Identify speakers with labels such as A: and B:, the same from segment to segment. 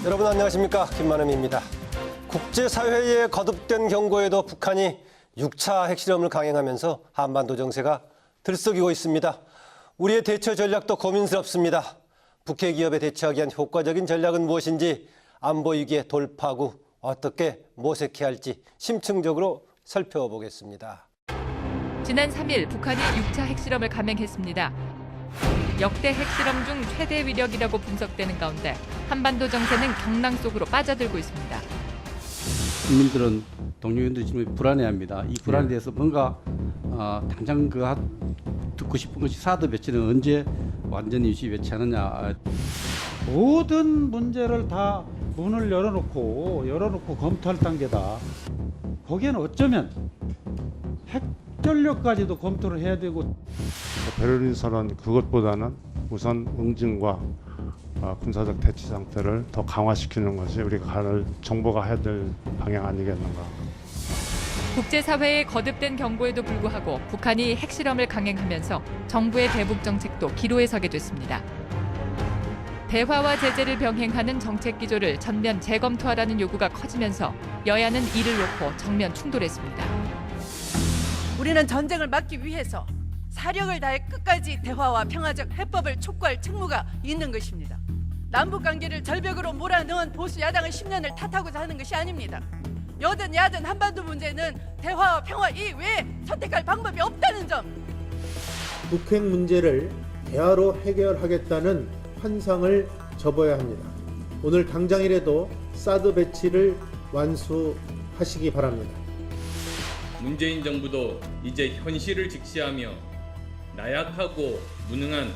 A: 여러분 안녕하십니까, 김만음입니다. 국제사회의 거듭된 경고에도 북한이 6차 핵실험을 강행하면서 한반도 정세가 들썩이고 있습니다. 우리의 대처 전략도 고민스럽습니다. 북핵 기업에 대처하기 위한 효과적인 전략은 무엇인지, 안보 위기의 돌파구 어떻게 모색해야 할지 심층적으로 살펴보겠습니다.
B: 지난 3일 북한이 6차 핵실험을 감행했습니다. 역대 핵실험 중 최대 위력이라고 분석되는 가운데 한반도 정세는 경랑 속으로 빠져들고 있습니다.
C: 국민들은 동료인들이 지금 불안해합니다. 이 불안에 대해서 뭔가 당장 듣고 싶은 것이 사드 배치는 언제 완전히 유시 배치하느냐.
D: 모든 문제를 다 문을 열어놓고 검토할 단계다. 거기에는 어쩌면 핵전력까지도 검토를 해야 되고.
E: 베를린 선언 그것보다는 우선 응징과 군사적 대치 상태를 더 강화시키는 것이 우리가 정부가 해야 될 방향 아니겠는가.
B: 국제사회의 거듭된 경고에도 불구하고 북한이 핵실험을 강행하면서 정부의 대북 정책도 기로에 서게 됐습니다. 대화와 제재를 병행하는 정책 기조를 전면 재검토하라는 요구가 커지면서 여야는 이를 놓고 정면 충돌했습니다.
F: 우리는 전쟁을 막기 위해서 사력을 다해 끝까지 대화와 평화적 해법을 촉구할 책무가 있는 것입니다. 남북관계를 절벽으로 몰아넣은 보수 야당은 10년을 탓하고자 하는 것이 아닙니다. 여든 야든 한반도 문제는 대화와 평화 이외에 선택할 방법이 없다는 점.
G: 북핵 문제를 대화로 해결하겠다는 환상을 접어야 합니다. 오늘 당장이라도 사드 배치를 완수하시기 바랍니다.
H: 문재인 정부도 이제 현실을 직시하며 나약하고 무능한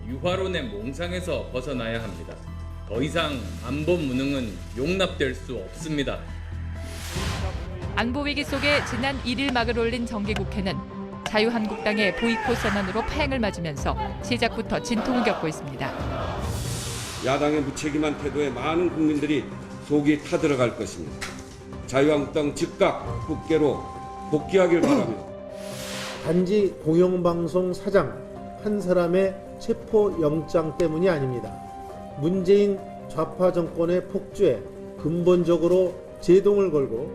H: 유화론의 몽상에서 벗어나야 합니다. 더 이상 안보 무능은 용납될 수 없습니다.
B: 안보 위기 속에 지난 1일 막을 올린 정기국회는 자유한국당의 보이콧 선언으로 파행을 맞으면서 시작부터 진통을 겪고 있습니다.
I: 야당의 무책임한 태도에 많은 국민들이 속이 타들어갈 것입니다. 자유한국당 즉각 국회로 복귀하길 바랍니다.
G: 단지 공영방송 사장 한 사람의 체포영장 때문이 아닙니다. 문재인 좌파 정권의 폭주에 근본적으로 제동을 걸고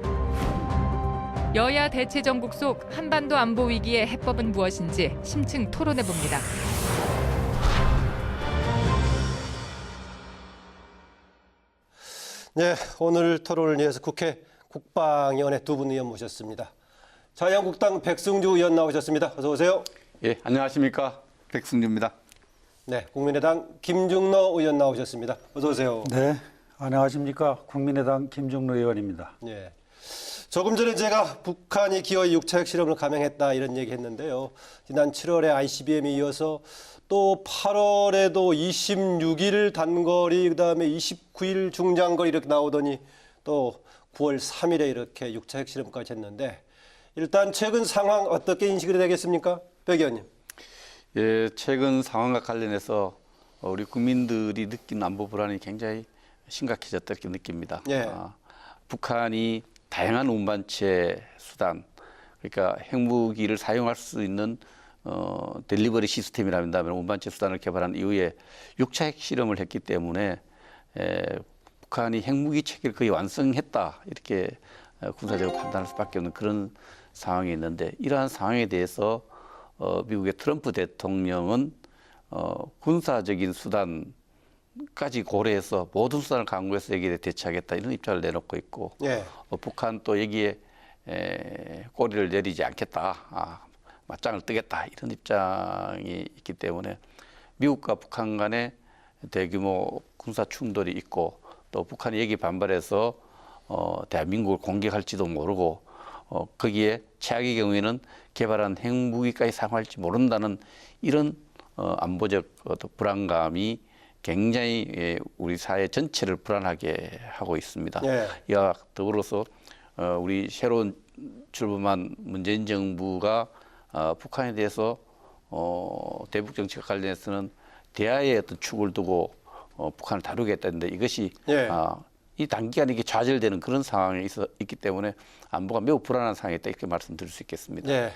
B: 여야 대치 전국 속 한반도 안보 위기의 해법은 무엇인지 심층 토론해봅니다.
A: 네, 오늘 토론을 위해서 국회 국방위원회 두 분 의원 모셨습니다. 자유한국당 백승주 의원 나오셨습니다. 어서 오세요.
C: 예, 안녕하십니까, 백승주입니다.
A: 네, 국민의당 김중로 의원 나오셨습니다. 어서 오세요.
D: 네, 안녕하십니까. 국민의당 김중로 의원입니다.
A: 네. 조금 전에 제가 북한이 기어이 6차 핵실험을 감행했다 이런 얘기했는데요. 지난 7월에 ICBM에 이어서 또 8월에도 26일 단거리, 그다음에 29일 중장거리 이렇게 나오더니 또 9월 3일에 이렇게 6차 핵실험까지 했는데, 일단 최근 상황 어떻게 인식이 되겠습니까? 백 의원님.
C: 예, 최근 상황과 관련해서 우리 국민들이 느끼는 안보 불안이 굉장히 심각해졌다 이렇게 느낍니다.
A: 예.
C: 북한이 다양한 운반체 수단, 그러니까 핵무기를 사용할 수 있는 델리버리 시스템이라면 운반체 수단을 개발한 이후에 6차 핵실험을 했기 때문에 북한이 핵무기 체계를 거의 완성했다 이렇게 군사적으로 판단할 수밖에 없는 그런 상황이 있는데, 이러한 상황에 대해서 미국의 트럼프 대통령은 군사적인 수단까지 고려해서 모든 수단을 강구해서 여기에 대처하겠다 이런 입장을 내놓고 있고,
A: 예.
C: 북한 또 여기에 꼬리를 내리지 않겠다, 맞짱을 뜨겠다 이런 입장이 있기 때문에 미국과 북한 간에 대규모 군사 충돌이 있고, 또 북한이 여기 반발해서 대한민국을 공격할지도 모르고 거기에 최악의 경우에는 개발한 핵무기까지 사용할지 모른다는 이런 안보적 불안감이 굉장히 우리 사회 전체를 불안하게 하고 있습니다.
A: 예.
C: 이와 더불어서 우리 새로운 출범한 문재인 정부가 북한에 대해서 대북 정책과 관련해서는 대화의 어떤 축을 두고 북한을 다루겠다는데, 이것이
A: 예.
C: 이 단기간에 이게 좌절되는 그런 상황에 있기 때문에 안보가 매우 불안한 상황에 있다 이렇게 말씀드릴 수 있겠습니다.
A: 네,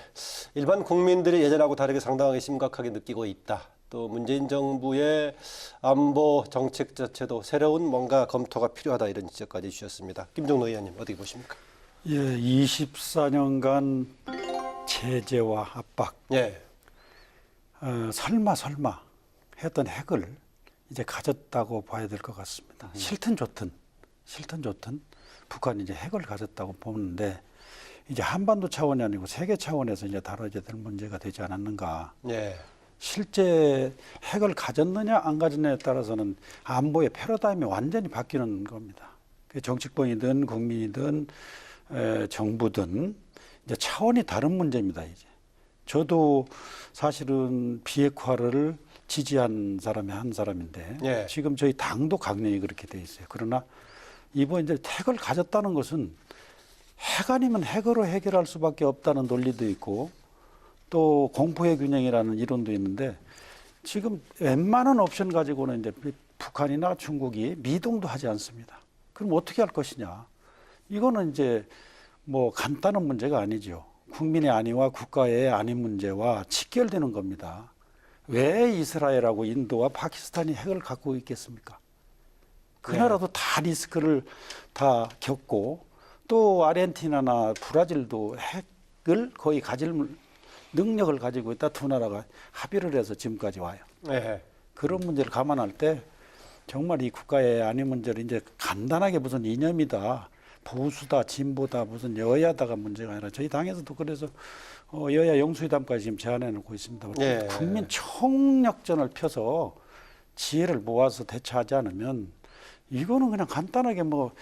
A: 일반 국민들이 예전하고 다르게 상당하게 심각하게 느끼고 있다. 또 문재인 정부의 안보 정책 자체도 새로운 뭔가 검토가 필요하다 이런 지적까지 주셨습니다. 김종노 의원님 어떻게 보십니까?
D: 예, 24년간 제재와 압박,
A: 예.
D: 설마 했던 핵을 이제 가졌다고 봐야 될 것 같습니다. 싫든 좋든 북한이 이제 핵을 가졌다고 보는데 이제 한반도 차원이 아니고 세계 차원에서 이제 다뤄져야 될 문제가 되지 않았는가.
A: 예.
D: 실제 핵을 가졌느냐 안 가졌느냐에 따라서는 안보의 패러다임이 완전히 바뀌는 겁니다. 그 정치권이든 국민이든 정부든 이제 차원이 다른 문제입니다. 이제 저도 사실은 비핵화를 지지한 사람이 한 사람인데
A: 예.
D: 지금 저희 당도 강령이 그렇게 돼 있어요. 그러나 이번 이제 핵을 가졌다는 것은 핵 아니면 핵으로 해결할 수밖에 없다는 논리도 있고 또 공포의 균형이라는 이론도 있는데 지금 웬만한 옵션 가지고는 이제 북한이나 중국이 미동도 하지 않습니다. 그럼 어떻게 할 것이냐? 이거는 이제 뭐 간단한 문제가 아니죠. 국민의 안위와 국가의 안위 문제와 직결되는 겁니다. 왜 이스라엘하고 인도와 파키스탄이 핵을 갖고 있겠습니까? 그 나라도 다 리스크를 다 겪고 또 아르헨티나나 브라질도 핵을 거의 가질 능력을 가지고 있다. 두 나라가 합의를 해서 지금까지 와요.
A: 예.
D: 그런 문제를 감안할 때 정말 이 국가의 안위 문제를 이제 간단하게 무슨 이념이다, 보수다, 진보다, 무슨 여야다가 문제가 아니라 저희 당에서도 그래서 여야 영수회담까지 지금 제안해 놓고 있습니다.
A: 예.
D: 국민 총력전을 펴서 지혜를 모아서 대처하지 않으면 이거는 그냥 간단하게 뭐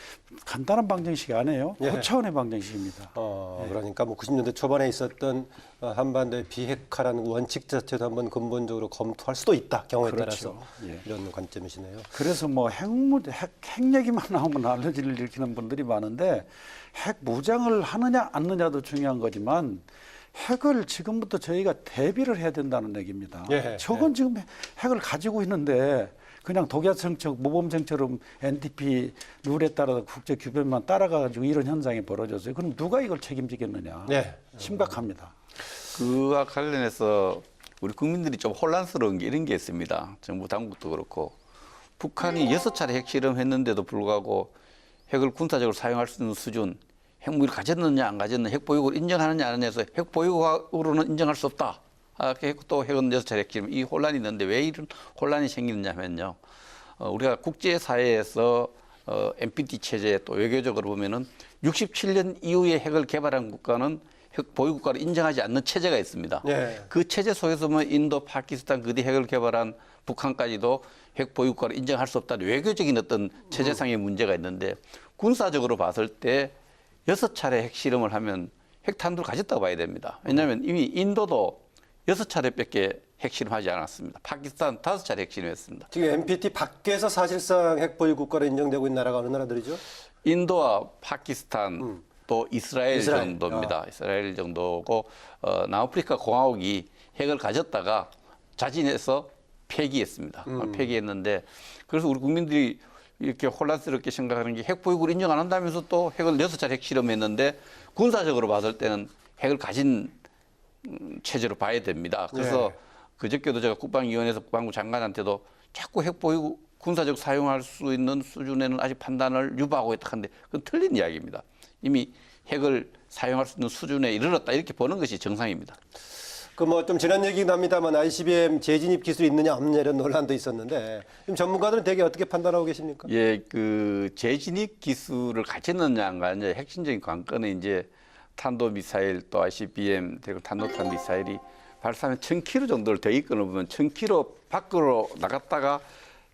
D: 간단한 방정식이 아니에요.
A: 예.
D: 고차원의 방정식입니다.
A: 그러니까 뭐 90년대 초반에 있었던 한반도의 비핵화라는 원칙 자체도 한번 근본적으로 검토할 수도 있다. 경우에
D: 그렇죠.
A: 따라서
D: 예.
A: 이런 관점이시네요.
D: 그래서 뭐 핵 얘기만 나오면 알러지를 일으키는 분들이 많은데 핵 무장을 하느냐 안 하느냐도 중요한 거지만 핵을 지금부터 저희가 대비를 해야 된다는 얘기입니다.
A: 예.
D: 저건 지금 핵을 가지고 있는데 그냥 독야정책, 모범생처럼 NTP 룰에 따라서 국제 규범만 따라가지고 이런 현상이 벌어졌어요. 그럼 누가 이걸 책임지겠느냐?
A: 예.
D: 심각합니다.
C: 그와 관련해서 우리 국민들이 좀 혼란스러운 게 이런 게 있습니다. 정부 당국도 그렇고 북한이 6차례 핵실험했는데도 불구하고 핵을 군사적으로 사용할 수 있는 수준, 핵무기를 가졌느냐 안 가졌느냐, 핵보유국을 인정하느냐 안 하느냐에서 핵보유국으로는 인정할 수 없다. 또 핵은 6차례 핵실험, 이 혼란이 있는데 왜 이런 혼란이 생기느냐면요. 우리가 국제사회에서 NPT 체제 또 외교적으로 보면은 67년 이후에 핵을 개발한 국가는 핵 보유 국가를 인정하지 않는 체제가 있습니다.
A: 예.
C: 그 체제 속에서 뭐 인도, 파키스탄 그 뒤 핵을 개발한 북한까지도 핵 보유 국가를 인정할 수 없다는 외교적인 어떤 체제상의 문제가 있는데 군사적으로 봤을 때 6차례 핵실험을 하면 핵탄두를 가졌다고 봐야 됩니다. 왜냐하면 이미 인도도 6차례밖에 핵실험하지 않았습니다. 파키스탄 5차례 핵실험했습니다.
A: 지금 NPT 밖에서 사실상 핵보유 국가로 인정되고 있는 나라가 어느 나라들이죠?
C: 인도와 파키스탄 또 이스라엘 정도입니다.
A: 아.
C: 이스라엘 정도고 남아프리카 공화국이 핵을 가졌다가 자진해서 폐기했습니다. 폐기했는데 그래서 우리 국민들이 이렇게 혼란스럽게 생각하는 게 핵 보유국을 인정 안 한다면서 또 핵을 6차례 핵실험했는데 군사적으로 봤을 때는 핵을 가진 체제로 봐야 됩니다. 그래서
A: 네.
C: 그저께도 제가 국방위원회에서 국방부 장관한테도 자꾸 핵 보유 군사적 사용할 수 있는 수준에는 아직 판단을 유보하고 있다 하는데 그건 틀린 이야기입니다. 이미 핵을 사용할 수 있는 수준에 이르렀다 이렇게 보는 것이 정상입니다.
A: 그 뭐 좀 지난 얘기긴 합니다만 ICBM 재진입 기술이 있느냐 없느냐 이런 논란도 있었는데 지금 전문가들은 대개 어떻게 판단하고 계십니까?
C: 예, 그 재진입 기술을 가졌느냐 안 가졌느냐 핵심적인 관건은 이제 탄도미사일 또 ICBM 탄도탄 미사일이 발사하면 1000km 정도를 대기권을 보면 1000km 밖으로 나갔다가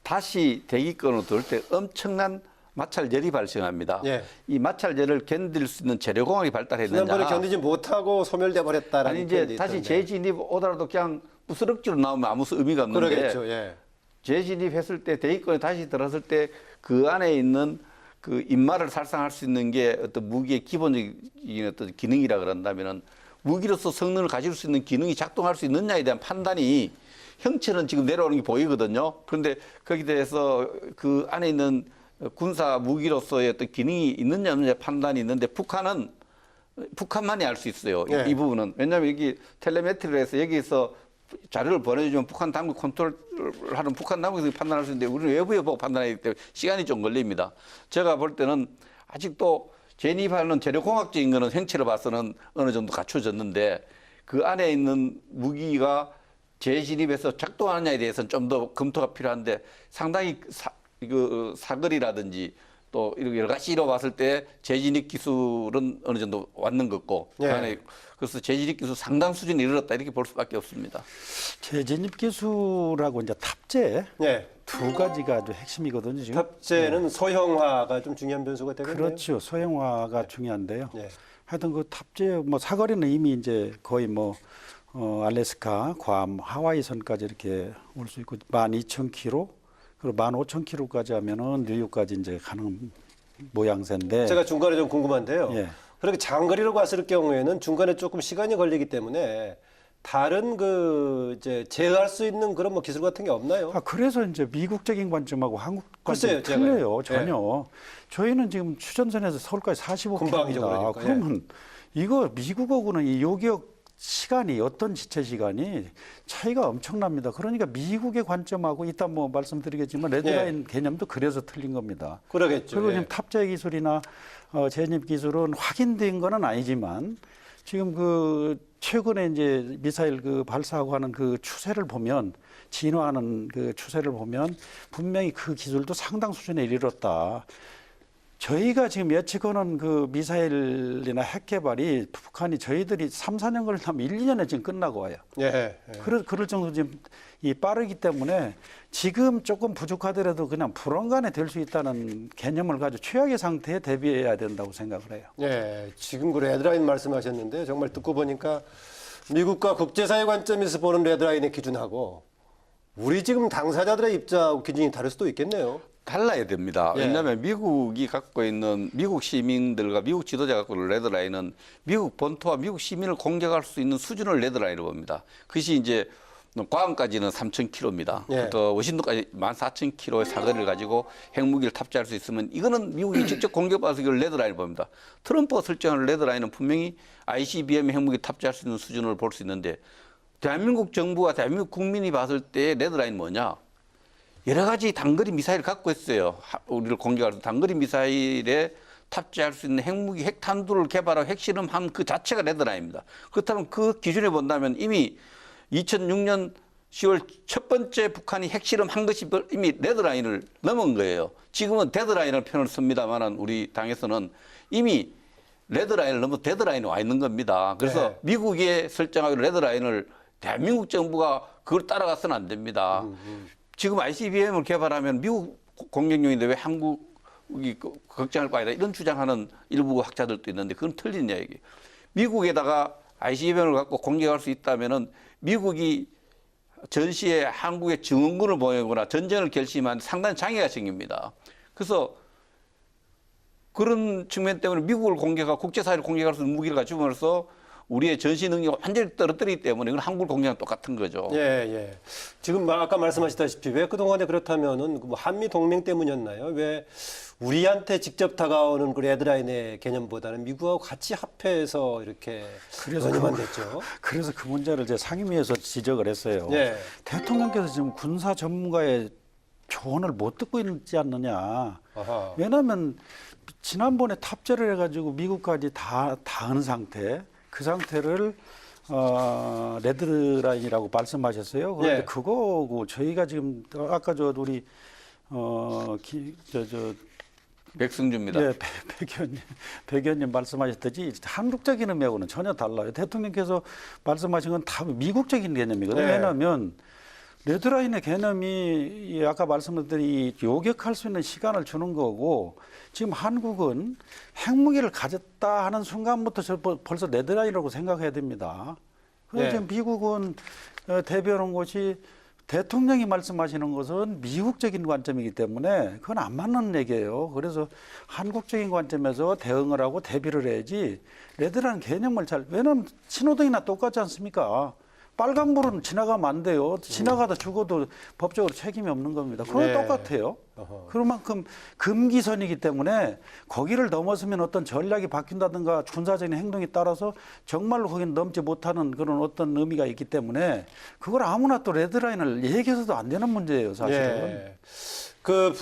C: 다시 대기권으로 들어올 때 엄청난 마찰열이 발생합니다.
A: 예.
C: 이 마찰열을 견딜 수 있는 재료공학이 발달했느냐.
A: 지난번에 견디지 못하고 소멸돼 버렸다라는
C: 아니 이제 다시 재진입 오더라도 그냥 부스럭지로 나오면 아무 의미가 없는데
A: 그러겠죠. 예.
C: 재진입했을 때 대기권에 다시 들어섰을 때 그 안에 있는 그 인마를 살상할 수 있는 게 어떤 무기의 기본적인 어떤 기능이라 그런다면은 무기로서 성능을 가질 수 있는 기능이 작동할 수 있느냐에 대한 판단이 형체는 지금 내려오는 게 보이거든요. 그런데 거기에 대해서 그 안에 있는 군사 무기로서의 어떤 기능이 있느냐 없느냐 판단이 있는데 북한만이 알 수 있어요.
A: 네.
C: 이 부분은. 왜냐하면 여기 텔레메트리를 해서 여기서 자료를 보내주면 북한 당국 컨트롤하는 북한 당국에서 판단할 수 있는데 우리는 외부에 보고 판단하기 때문에 시간이 좀 걸립니다. 제가 볼 때는 아직도 재입하는 재료공학적인 거는 행체를 봐서는 어느 정도 갖춰졌는데 그 안에 있는 무기가 재진입해서 작동하느냐에 대해서는 좀 더 검토가 필요한데 상당히 사거리라든지 또 이렇게 여러 가지로 봤을 때 재진입 기술은 어느 정도 왔는 것 같고
A: 예.
C: 그래서 재진입 기술 상당 수준에 이르렀다 이렇게 볼 수밖에 없습니다.
D: 재진입 기술하고 이제 탑재
A: 예.
D: 두 가지가 아주 핵심이거든요. 지금.
A: 탑재는 소형화가 좀 중요한 변수가 되겠네요.
D: 그렇죠. 소형화가 중요한데요.
A: 예.
D: 하여튼 그 탑재 뭐 사거리는 이미 이제 거의 뭐 알래스카, 괌, 하와이 선까지 이렇게 올 수 있고 12,000km 그리고 15,000km까지 하면은 뉴욕까지 이제 가는 모양새인데.
A: 제가 중간에 좀 궁금한데요.
D: 예.
A: 그렇게 장거리로 갔을 경우에는 중간에 조금 시간이 걸리기 때문에 다른 이제 제어할 수 있는 그런 뭐 기술 같은 게 없나요?
D: 그래서 이제 미국적인 관점하고 한국
A: 글쎄요,
D: 관점이 틀려요.
A: 제가요.
D: 전혀. 저희는 지금 추전선에서 서울까지 45km입니다.
A: 금방이죠, 그러니까.
D: 그러면 이거 미국하고는 이 요격 시간이 어떤 지체 시간이 차이가 엄청납니다. 그러니까 미국의 관점하고 이따 뭐 말씀드리겠지만 레드라인 개념도 그래서 틀린 겁니다.
A: 그러겠죠.
D: 그리고
A: 예.
D: 지금 탑재 기술이나 재진입 기술은 확인된 거는 아니지만 지금 최근에 이제 미사일 발사하고 하는 추세를 보면 진화하는 추세를 보면 분명히 그 기술도 상당 수준에 이르렀다. 저희가 지금 예측하는 미사일이나 핵 개발이 북한이 저희들이 3, 4년 걸리면 1, 2년에 지금 끝나고 와요.
A: 예.
D: 그럴 정도 지금 빠르기 때문에 지금 조금 부족하더라도 그냥 불안간에 될 수 있다는 개념을 가지고 최악의 상태에 대비해야 된다고 생각을 해요.
A: 예. 지금 레드라인 말씀하셨는데 정말 듣고 보니까 미국과 국제사회 관점에서 보는 레드라인의 기준하고 우리 지금 당사자들의 입장하고 기준이 다를 수도 있겠네요.
C: 달라야 됩니다.
A: 예.
C: 왜냐하면 미국이 갖고 있는 미국 시민들과 미국 지도자가 갖고 있는 레드라인은 미국 본토와 미국 시민을 공격할 수 있는 수준을 레드라인으로 봅니다. 그것이 이제 괌까지는 3,000km입니다.
A: 예.
C: 또 워싱턴까지 14,000km의 사거리를 가지고 핵무기를 탑재할 수 있으면 이거는 미국이 직접 공격받아서 이걸 레드라인을 봅니다. 트럼프가 설정하는 레드라인은 분명히 ICBM 핵무기 탑재할 수 있는 수준을 볼 수 있는데 대한민국 정부와 대한민국 국민이 봤을 때 레드라인 뭐냐? 여러 가지 단거리 미사일을 갖고 있어요. 우리를 공격할 수 단거리 미사일에 탑재할 수 있는 핵무기, 핵탄두를 개발하고 핵실험한 그 자체가 레드라인입니다. 그렇다면 그 기준에 본다면 이미 2006년 10월 첫 번째 북한이 핵실험한 것이 이미 레드라인을 넘은 거예요. 지금은 데드라인을 표현을 씁니다만 우리 당에서는 이미 레드라인을 넘어 데드라인에 와 있는 겁니다. 그래서
A: 네.
C: 미국에 설정하기로 레드라인을 대한민국 정부가 그걸 따라가서는 안 됩니다. 지금 ICBM을 개발하면 미국 공격용인데 왜 한국이 걱정할 거 아니다 이런 주장하는 일부 학자들도 있는데 그건 틀린 이야기예요. 미국에다가 ICBM을 갖고 공격할 수 있다면은 미국이 전시에 한국에 증원군을 보내거나 전쟁을 결심한 상당히 장애가 생깁니다. 그래서 그런 측면 때문에 미국을 공격하고 국제사회를 공격할 수 있는 무기를 갖추면서 우리의 전시 능력을 완전히 떨어뜨리기 때문에 이건 한국을 공격하는 똑같은 거죠.
A: 예. 지금 아까 말씀하셨다시피 왜 그동안에 그렇다면은 한미 동맹 때문이었나요? 왜 우리한테 직접 다가오는 레드라인의 개념보다는 미국하고 같이 합해서 이렇게 논의만 됐죠?
D: 그래서 그 문제를 제 상임위에서 지적을 했어요.
A: 예.
D: 대통령께서 지금 군사 전문가의 조언을 못 듣고 있지 않느냐.
A: 아하.
D: 왜냐하면 지난번에 탑재를 해가지고 미국까지 다 닿은 상태, 그 상태를 레드라인이라고 말씀하셨어요. 그런데
A: 예.
D: 그거고 저희가 지금 아까 우리
C: 백승주입니다.
D: 예, 백 의원님 말씀하셨듯이 한국적인 의미하고는 전혀 달라요. 대통령께서 말씀하신 건 다 미국적인 개념이거든요.
A: 네.
D: 왜냐하면 레드라인의 개념이 아까 말씀드린 요격할 수 있는 시간을 주는 거고 지금 한국은 핵무기를 가졌다 하는 순간부터 벌써 레드라인이라고 생각해야 됩니다. 그래서
A: 네.
D: 지금 미국은 대변한 것이 대통령이 말씀하시는 것은 미국적인 관점이기 때문에 그건 안 맞는 얘기예요. 그래서 한국적인 관점에서 대응을 하고 대비를 해야지 레드라인 개념을 왜냐하면 신호등이나 똑같지 않습니까? 빨간불은 지나가면 안 돼요. 지나가다 죽어도 법적으로 책임이 없는 겁니다. 그건
A: 네.
D: 똑같아요. 그만큼 금기선이기 때문에 거기를 넘어서면 어떤 전략이 바뀐다든가 군사적인 행동에 따라서 정말로 거기는 넘지 못하는 그런 어떤 의미가 있기 때문에 그걸 아무나 또 레드라인을 얘기해서도 안 되는 문제예요, 사실은.
A: 예. 그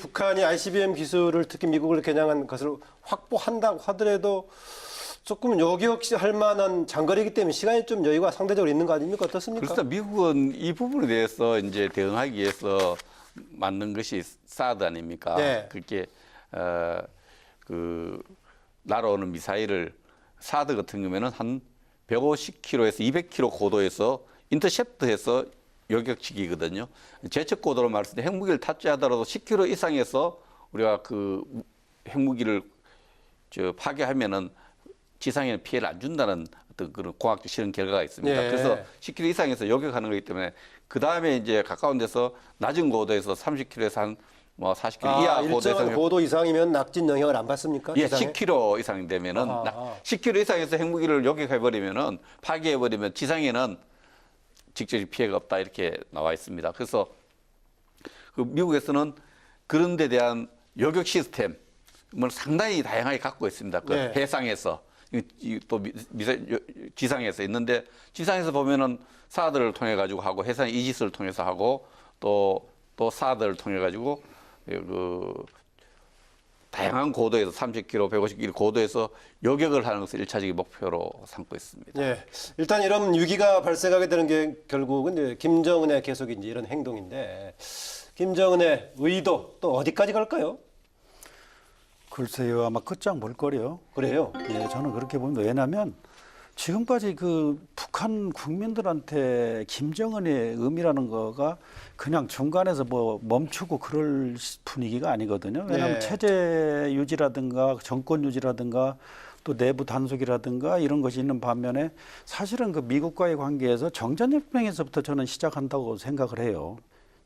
A: 북한이 ICBM 기술을 특히 미국을 겨냥한 것을 확보한다고 하더라도 조금 요격할 만한 장거리이기 때문에 시간이 좀 여유가 상대적으로 있는 거 아닙니까? 어떻습니까?
C: 그래서 미국은 이 부분에 대해서 이제 대응하기 위해서 만든 것이 사드 아닙니까?
A: 네.
C: 그게 그 날아오는 미사일을 사드 같은 경우에는 한 150km에서 200km 고도에서 인터셉트해서 요격치기거든요. 제척 고도로 말씀드린 핵무기를 탑재하더라도 10km 이상에서 우리가 그 핵무기를 파괴하면은 지상에는 피해를 안 준다는 어떤 그런 공학적 실험 결과가 있습니다.
A: 예.
C: 그래서 10km 이상에서 요격하는 거기 때문에 그 다음에 이제 가까운 데서 낮은 고도에서 30km에서 한 뭐 40km 이하 고도에서
A: 일정한 고도 이상이면 낙진 영향을 안 받습니까?
C: 예,
A: 지상에?
C: 10km 이상 되면은 10km 이상에서 핵무기를 요격해 버리면은 파괴해 버리면 지상에는 직접적 피해가 없다 이렇게 나와 있습니다. 그래서 그 미국에서는 그런 데 대한 요격 시스템을 상당히 다양하게 갖고 있습니다. 그
A: 네.
C: 해상에서 또 지상에서 있는데 지상에서 보면은 사드를 통해 가지고 하고 해상 이지스를 통해서 하고 또 사드를 통해 가지고 그 다양한 고도에서 30km, 150km 고도에서 요격을 하는 것을 1차적인 목표로 삼고 있습니다.
A: 예. 일단 이런 위기가 발생하게 되는 게 결국은 이제 김정은의 계속 이제 이런 행동인데 김정은의 의도 또 어디까지 갈까요?
D: 글쎄요, 아마 끝장 볼 거래요.
A: 그래요.
D: 예, 저는 그렇게 봅니다. 왜냐하면 지금까지 그 북한 국민들한테 김정은의 의미라는 거가 그냥 중간에서 뭐 멈추고 그럴 분위기가 아니거든요. 왜냐하면
A: 네.
D: 체제 유지라든가 정권 유지라든가 또 내부 단속이라든가 이런 것이 있는 반면에 사실은 그 미국과의 관계에서 정전협정에서부터 저는 시작한다고 생각을 해요.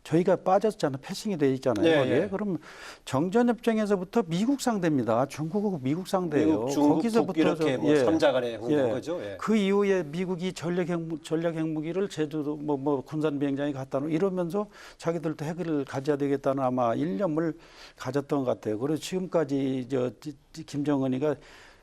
D: 저희가 빠졌잖아요. 패싱이 돼 있잖아요.
A: 네,
D: 거기에.
A: 네.
D: 그럼 정전협정에서부터 미국 상대입니다. 중국하고 미국 상대예요.
A: 미국, 중국,
D: 거기서부터
A: 북 이렇게 뭐
D: 예.
A: 3자 간의 행동
D: 예.
A: 거죠. 예.
D: 그 이후에 미국이 전략 핵무기를 제주도 뭐 군산 비행장에 갖다 놓고 이러면서 자기들도 핵을 가져야 되겠다는 아마 일념을 가졌던 것 같아요. 그래서 지금까지 김정은이가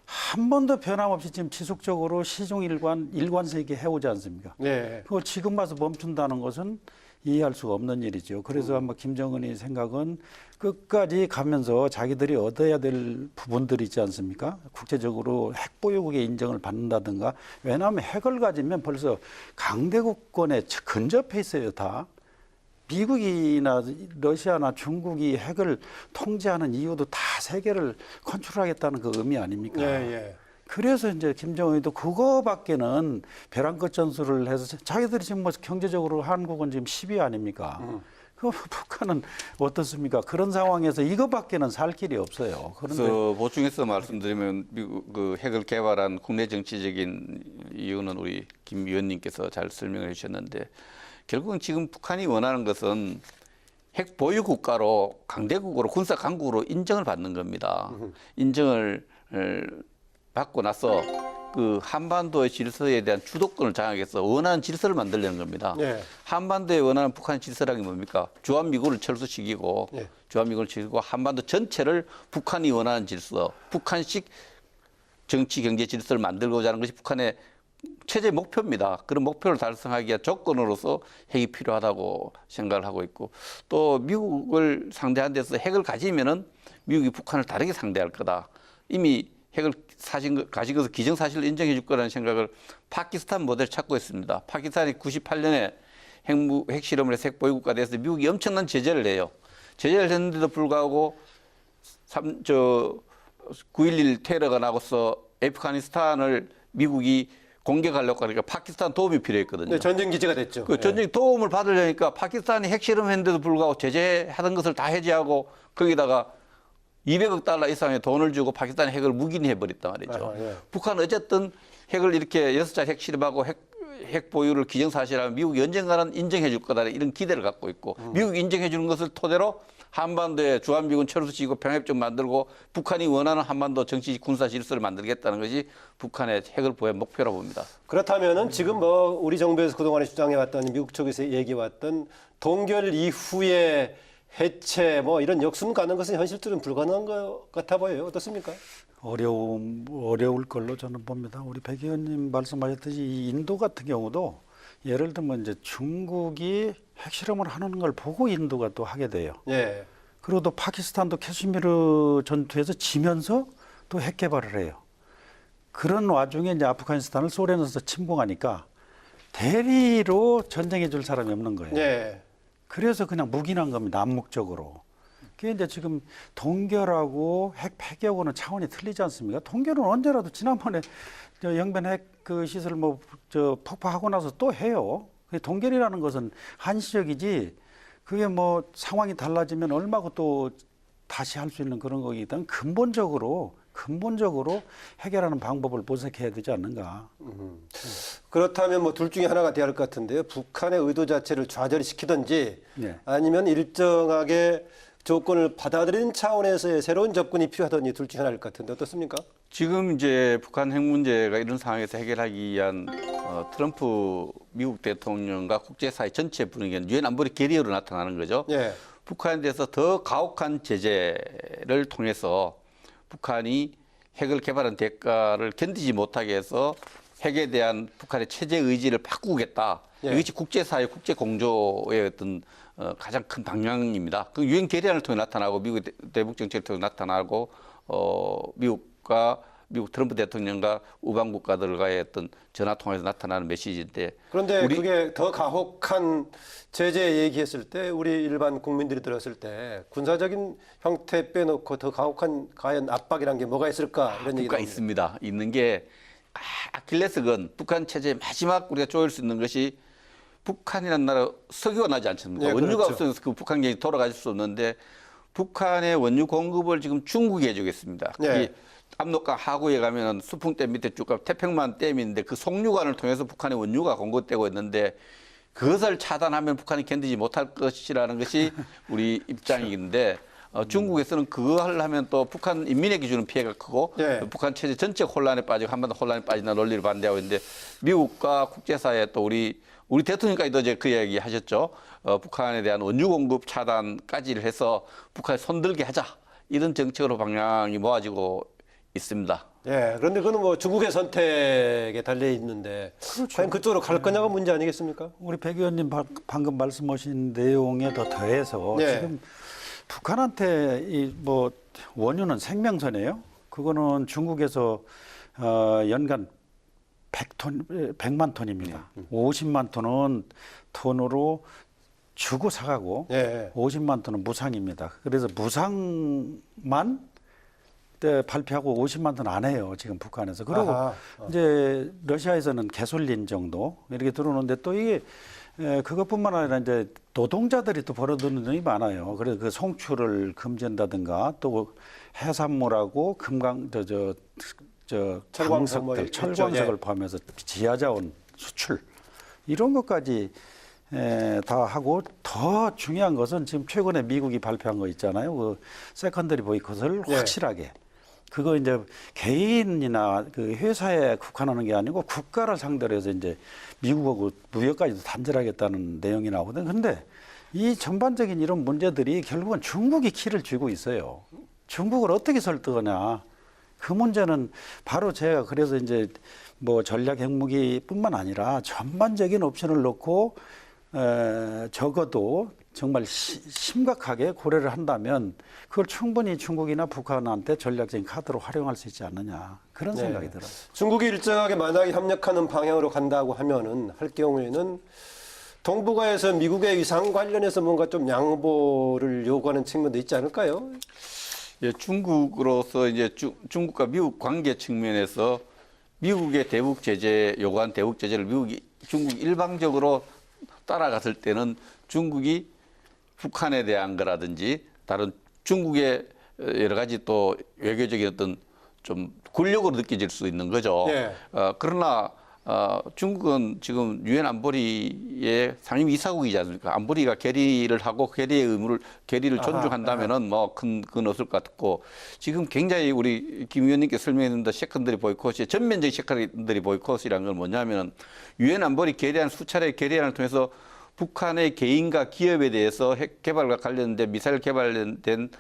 D: 한 번도 변함없이 지금 지속적으로 시종 일관되게 해오지 않습니까?
A: 네.
D: 그걸 지금 와서 멈춘다는 것은 이해할 수가 없는 일이죠. 그래서 아마 김정은의 생각은 끝까지 가면서 자기들이 얻어야 될 부분들이 있지 않습니까? 국제적으로 핵보유국의 인정을 받는다든가. 왜냐하면 핵을 가지면 벌써 강대국권에 근접해 있어요, 다. 미국이나 러시아나 중국이 핵을 통제하는 이유도 다 세계를 컨트롤하겠다는 그 의미 아닙니까?
A: 예, 예.
D: 그래서 이제 김정은이도 그거밖에는 벼랑 끝 전술을 해서 자기들이 지금 뭐 경제적으로 한국은 지금 10위 아닙니까? 그 북한은 어떻습니까? 그런 상황에서 이거밖에는 살 길이 없어요. 그런데
C: 그래서 보충해서 말씀드리면 미국 그 핵을 개발한 국내 정치적인 이유는 우리 김 위원님께서 잘 설명해 주셨는데 결국은 지금 북한이 원하는 것은 핵 보유 국가로 강대국으로 군사 강국으로 인정을 받는 겁니다. 인정을 받고 나서 그 한반도의 질서에 대한 주도권을 장악해서 원하는 질서를 만들려는 겁니다.
A: 네.
C: 한반도에 원하는 북한의 질서라는 게 뭡니까? 주한미군을 철수시키고
A: 네.
C: 주한미군을 철수시키고 한반도 전체를 북한이 원하는 질서, 북한식 정치 경제 질서를 만들고자 하는 것이 북한의 최대 목표입니다. 그런 목표를 달성하기 위한 조건으로서 핵이 필요하다고 생각을 하고 있고 또 미국을 상대하는 데서 핵을 가지면은 미국이 북한을 다르게 상대할 거다. 이미 핵을 가지고서 기정사실을 인정해 줄 거라는 생각을 파키스탄 모델을 찾고 있습니다. 파키스탄이 98년에 핵실험을 해서 핵보유국가 돼서 미국이 엄청난 제재를 해요. 제재를 했는데도 불구하고 9.11 테러가 나고서 애프가니스탄을 미국이 공격하려고 하니까 파키스탄 도움이 필요했거든요.
A: 네, 전쟁 기지가 됐죠.
C: 그 전쟁 도움을 받으려니까 파키스탄이 핵실험했는데도 불구하고 제재하던 것을 다 해제하고 거기다가 200억 달러 이상의 돈을 주고 파키스탄이 핵을 묵인해 버렸단 말이죠.
A: 예.
C: 북한은 어쨌든 핵을 이렇게 6차 핵실험하고 핵 보유를 기정사실하면 미국이 언젠가는 인정해 줄 거다 이런 기대를 갖고 있고 미국이 인정해 주는 것을 토대로 한반도에 주한미군 철수시키고 평협적 만들고 북한이 원하는 한반도 정치 군사 질서를 만들겠다는 것이 북한의 핵을 보유의 목표라고 봅니다.
A: 그렇다면은 지금 뭐 우리 정부에서 그동안에 주장해왔던 미국 쪽에서 얘기해왔던 동결 이후에 해체 뭐 이런 역순 가는 것은 현실적으로 불가능한 것 같아 보여요. 어떻습니까?
D: 어려울 걸로 저는 봅니다. 우리 백 의원님 말씀하셨듯이 이 인도 같은 경우도 예를 들면 이제 중국이 핵실험을 하는 걸 보고 인도가 또 하게 돼요.
A: 예.
D: 그리고 또 파키스탄도 캐슈미르 전투에서 지면서 또 핵 개발을 해요. 그런 와중에 이제 아프가니스탄을 소련에서 침공하니까 대리로 전쟁해 줄 사람이 없는 거예요.
A: 예.
D: 그래서 그냥 묵인한 겁니다. 암묵적으로. 그게 이제 지금 동결하고 핵 폐기하고는 차원이 틀리지 않습니까? 동결은 언제라도 지난번에 영변 핵 그 시설 폭파하고 나서 또 해요. 동결이라는 것은 한시적이지 그게 뭐 상황이 달라지면 얼마고 또 다시 할 수 있는 그런 거기 때문에 근본적으로 해결하는 방법을 모색해야 되지 않는가.
A: 그렇다면 뭐 둘 중에 하나가 돼야 할 것 같은데요. 북한의 의도 자체를 좌절을 시키든지
D: 네.
A: 아니면 일정하게 조건을 받아들이는 차원에서의 새로운 접근이 필요하든지 둘 중에 하나일 것 같은데 어떻습니까?
C: 지금 이제 북한 핵 문제가 이런 상황에서 해결하기 위한 트럼프 미국 대통령과 국제사회 전체 분위기는 유엔 안보리 결의어로 나타나는 거죠.
A: 예.
C: 북한에 대해서 더 가혹한 제재를 통해서 북한이 핵을 개발한 대가를 견디지 못하게 해서 핵에 대한 북한의 체제 의지를 바꾸겠다.
A: 예.
C: 이것이 국제사회, 국제공조의 어떤 가장 큰 방향입니다. 그 유엔 결의안을 통해 나타나고 미국 대북 정책을 통해 나타나고 미국 트럼프 대통령과 우방 국가들과의 어떤 전화 통화에서 나타나는 메시지인데
A: 그런데 그게 더 가혹한 제재 얘기했을 때 우리 일반 국민들이 들었을 때 군사적인 형태 빼놓고 더 가혹한 과연 압박이란 게 뭐가 있을까 이런 얘기가
C: 있습니다. 있는 게 아킬레스건 북한 체제의 마지막 우리가 조일 수 있는 것이 북한이라는 나라 석유가 나지 않습니까?
A: 네,
C: 원유가
A: 그렇죠.
C: 없으면 그 북한 경이 돌아갈 수 없는데 북한의 원유 공급을 지금 중국이 해주겠습니다.
A: 네.
C: 압록강 하구에 가면 수풍댐 밑에 쭉 가면 태평만 댐이 있는데 그 송유관을 통해서 북한의 원유가 공급되고 있는데 그것을 차단하면 북한이 견디지 못할 것이라는 것이 우리 입장인데 중국에서는 그거 하려면 또 북한 인민의 기준은 피해가 크고
A: 네.
C: 북한 체제 전체 혼란에 빠지고 한반도 혼란에 빠진다는 논리를 반대하고 있는데 미국과 국제사회 또 우리 대통령까지도 이제 그 이야기 하셨죠. 북한에 대한 원유 공급 차단까지를 해서 북한에 손들게 하자. 이런 정책으로 방향이 모아지고 있습니다.
A: 예, 그런데 그건 뭐 중국의 선택에 달려 있는데 과연 그쪽으로 갈 거냐가 문제 아니겠습니까?
D: 우리 백 의원님 방금 말씀하신 내용에 더 더해서
A: 네.
D: 지금 북한한테 이 뭐 원유는 생명선이에요. 그거는 중국에서 연간 100만 톤입니다. 50만 톤은 톤으로 주고 사가고
A: 예.
D: 50만 톤은 무상입니다. 그래서 무상만 발표하고 50만 톤 안 해요. 지금 북한에서. 그리고
A: 아하.
D: 이제 러시아에서는 개솔린 정도 이렇게 들어오는데 또 이게 그것뿐만 아니라 이제 노동자들이 또 벌어들이는 돈이 많아요. 그래서 그 송출을 금지한다든가 또 해산물하고
A: 철광석들,
D: 철광석을 포함해서 지하자원 수출 이런 것까지 다 하고 더 중요한 것은 지금 최근에 미국이 발표한 거 있잖아요. 그 세컨더리 보이콧을
A: 예.
D: 확실하게. 그거 이제 개인이나 그 회사에 국한하는 게 아니고 국가를 상대로 해서 이제 미국하고 무역까지도 단절하겠다는 내용이 나오거든요. 근데 이 전반적인 이런 문제들이 결국은 중국이 키를 쥐고 있어요. 중국을 어떻게 설득하냐. 그 문제는 바로 제가 그래서 이제 뭐 전략 핵무기뿐만 아니라 전반적인 옵션을 놓고 적어도 정말 심각하게 고려를 한다면 그걸 충분히 중국이나 북한한테 전략적인 카드로 활용할 수 있지 않느냐 그런
A: 네.
D: 생각이 들어요.
A: 중국이 일정하게 만약에 협력하는 방향으로 간다고 하면은 할 경우에는 동북아에서 미국의 위상 관련해서 뭔가 좀 양보를 요구하는 측면도 있지 않을까요?
C: 예, 중국으로서 이제 중국과 미국 관계 측면에서 미국의 대북 제재 요구한 대북 제재를 중국이 일방적으로 따라갔을 때는 중국이 북한에 대한 거라든지 다른 중국의 여러 가지 또 외교적인 어떤 좀 권력으로 느껴질 수 있는 거죠.
A: 네.
C: 그러나 중국은 지금 유엔 안보리의 상임 이사국이지 않습니까? 안보리가 결의를 하고 결의를 존중한다면은 뭐 큰 그건 없을 것 같고 지금 굉장히 우리 김 의원님께 설명했는데 세컨더리 보이콧이 전면적인 세컨더리 보이콧이라는 건 뭐냐면은 유엔 안보리 결의안 수차례 결의안을 통해서 북한의 개인과 기업에 대해서 핵 개발과 관련된 미사일 개발된